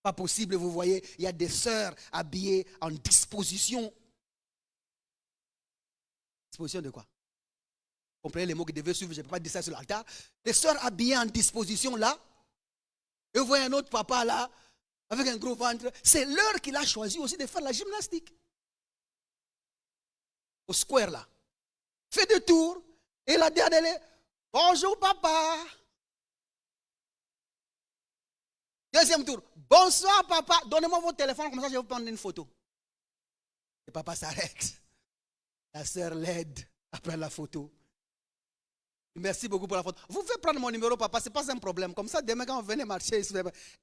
Pas possible, vous voyez, il y a des sœurs habillées en disposition. Disposition de quoi? Vous comprenez les mots qui devaient suivre, je ne peux pas dire ça sur l'altar. Des sœurs habillées en disposition là. Et vous voyez un autre papa là, avec un gros ventre. C'est l'heure qu'il a choisi aussi de faire la gymnastique. Au square là. Fait deux tours. Et la dernière est, bonjour papa. Deuxième tour. Bonsoir papa. Donnez-moi votre téléphone, comme ça je vais vous prendre une photo. Et papa s'arrête. La sœur l'aide après la photo. Merci beaucoup pour la photo. Vous pouvez prendre mon numéro, papa, ce n'est pas un problème. Comme ça, demain, quand vous venez marcher,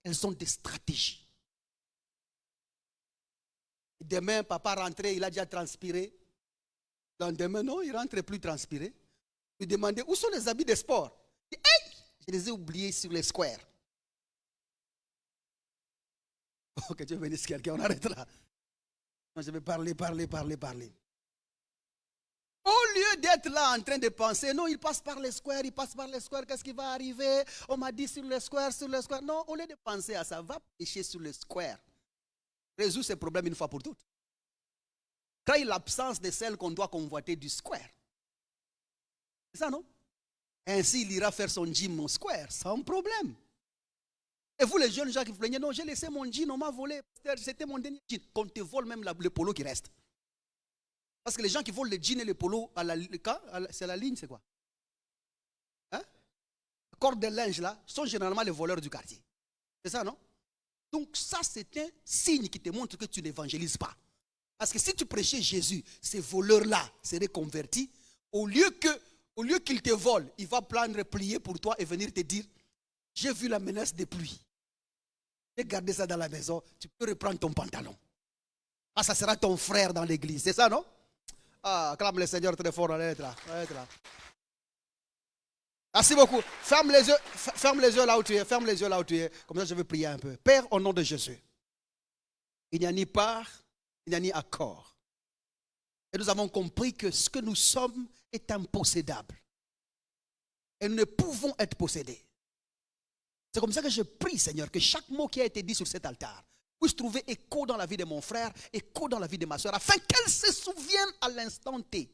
elles ont des stratégies. Demain, papa rentrait, il a déjà transpiré. Demain, non, il ne rentre plus transpiré. Lui demandait où sont les habits de sport. Il dit, hey, je les ai oubliés sur les squares. Ok, tu veux venir quelqu'un, on arrête là. Je vais parler. Au lieu d'être là en train de penser, non, il passe par les squares, qu'est-ce qui va arriver? On m'a dit sur les squares. Non, au lieu de penser à ça, va pêcher sur les squares. Résout ces problèmes une fois pour toutes. Crée l'absence de celle qu'on doit convoiter du square. C'est ça, non? Ainsi, il ira faire son gym au square, sans problème. Et vous, les jeunes gens qui vous plaignez, non, j'ai laissé mon jean, on m'a volé. C'était mon dernier jean. Qu'on te vole même le polo qui reste. Parce que les gens qui volent les jeans et les polos, c'est la ligne, c'est quoi? Hein? Corde de linge, là, sont généralement les voleurs du quartier. C'est ça, non? Donc ça, c'est un signe qui te montre que tu n'évangélises pas. Parce que si tu prêchais Jésus, ces voleurs-là seraient convertis. Au lieu qu'ils te volent, il va prendre, prier pour toi et venir te dire, j'ai vu la menace des pluies. J'ai gardé ça dans la maison, tu peux reprendre ton pantalon. Ah, ça sera ton frère dans l'église, c'est ça, non? Ah, acclame le Seigneur très fort, allez être là. Merci beaucoup. Ferme les yeux là où tu es, Comme ça, je vais prier un peu. Père, au nom de Jésus, il n'y a ni part, il n'y a ni accord. Et nous avons compris que ce que nous sommes est impossédable. Et nous ne pouvons être possédés. C'est comme ça que je prie, Seigneur, que chaque mot qui a été dit sur cet altar puisse trouver écho dans la vie de mon frère, écho dans la vie de ma soeur, afin qu'elle se souvienne à l'instant T.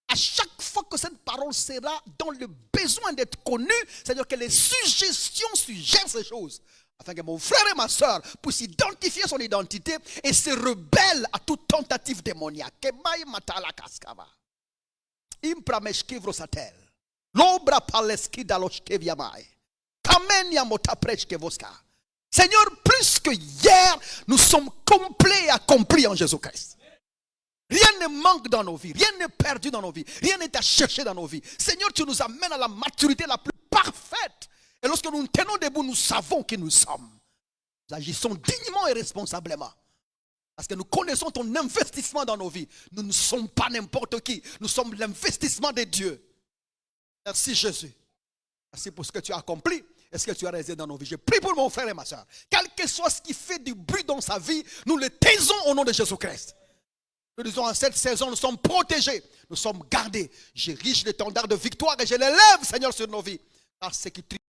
À chaque fois que cette parole sera dans le besoin d'être connue, c'est-à-dire que les suggestions suggèrent ces choses, afin que mon frère et ma soeur puissent identifier son identité et se rebellent à toute tentative démoniaque. L'obra paleski daloshkeviamai. Seigneur, plus que hier, nous sommes complets et accomplis en Jésus-Christ. Rien ne manque dans nos vies, rien n'est perdu dans nos vies, rien n'est à chercher dans nos vies. Seigneur, tu nous amènes à la maturité la plus parfaite. Et lorsque nous nous tenons debout, nous savons qui nous sommes. Nous agissons dignement et responsablement. Parce que nous connaissons ton investissement dans nos vies. Nous ne sommes pas n'importe qui. Nous sommes l'investissement de Dieu. Merci Jésus. Merci pour ce que tu as accompli et ce que tu as réalisé dans nos vies. Je prie pour mon frère et ma soeur. Quel que soit ce qui fait du bruit dans sa vie, nous le taisons au nom de Jésus-Christ. Nous disons en cette saison, nous sommes protégés, nous sommes gardés. J'érige l'étendard de victoire et je l'élève, Seigneur, sur nos vies. Parce que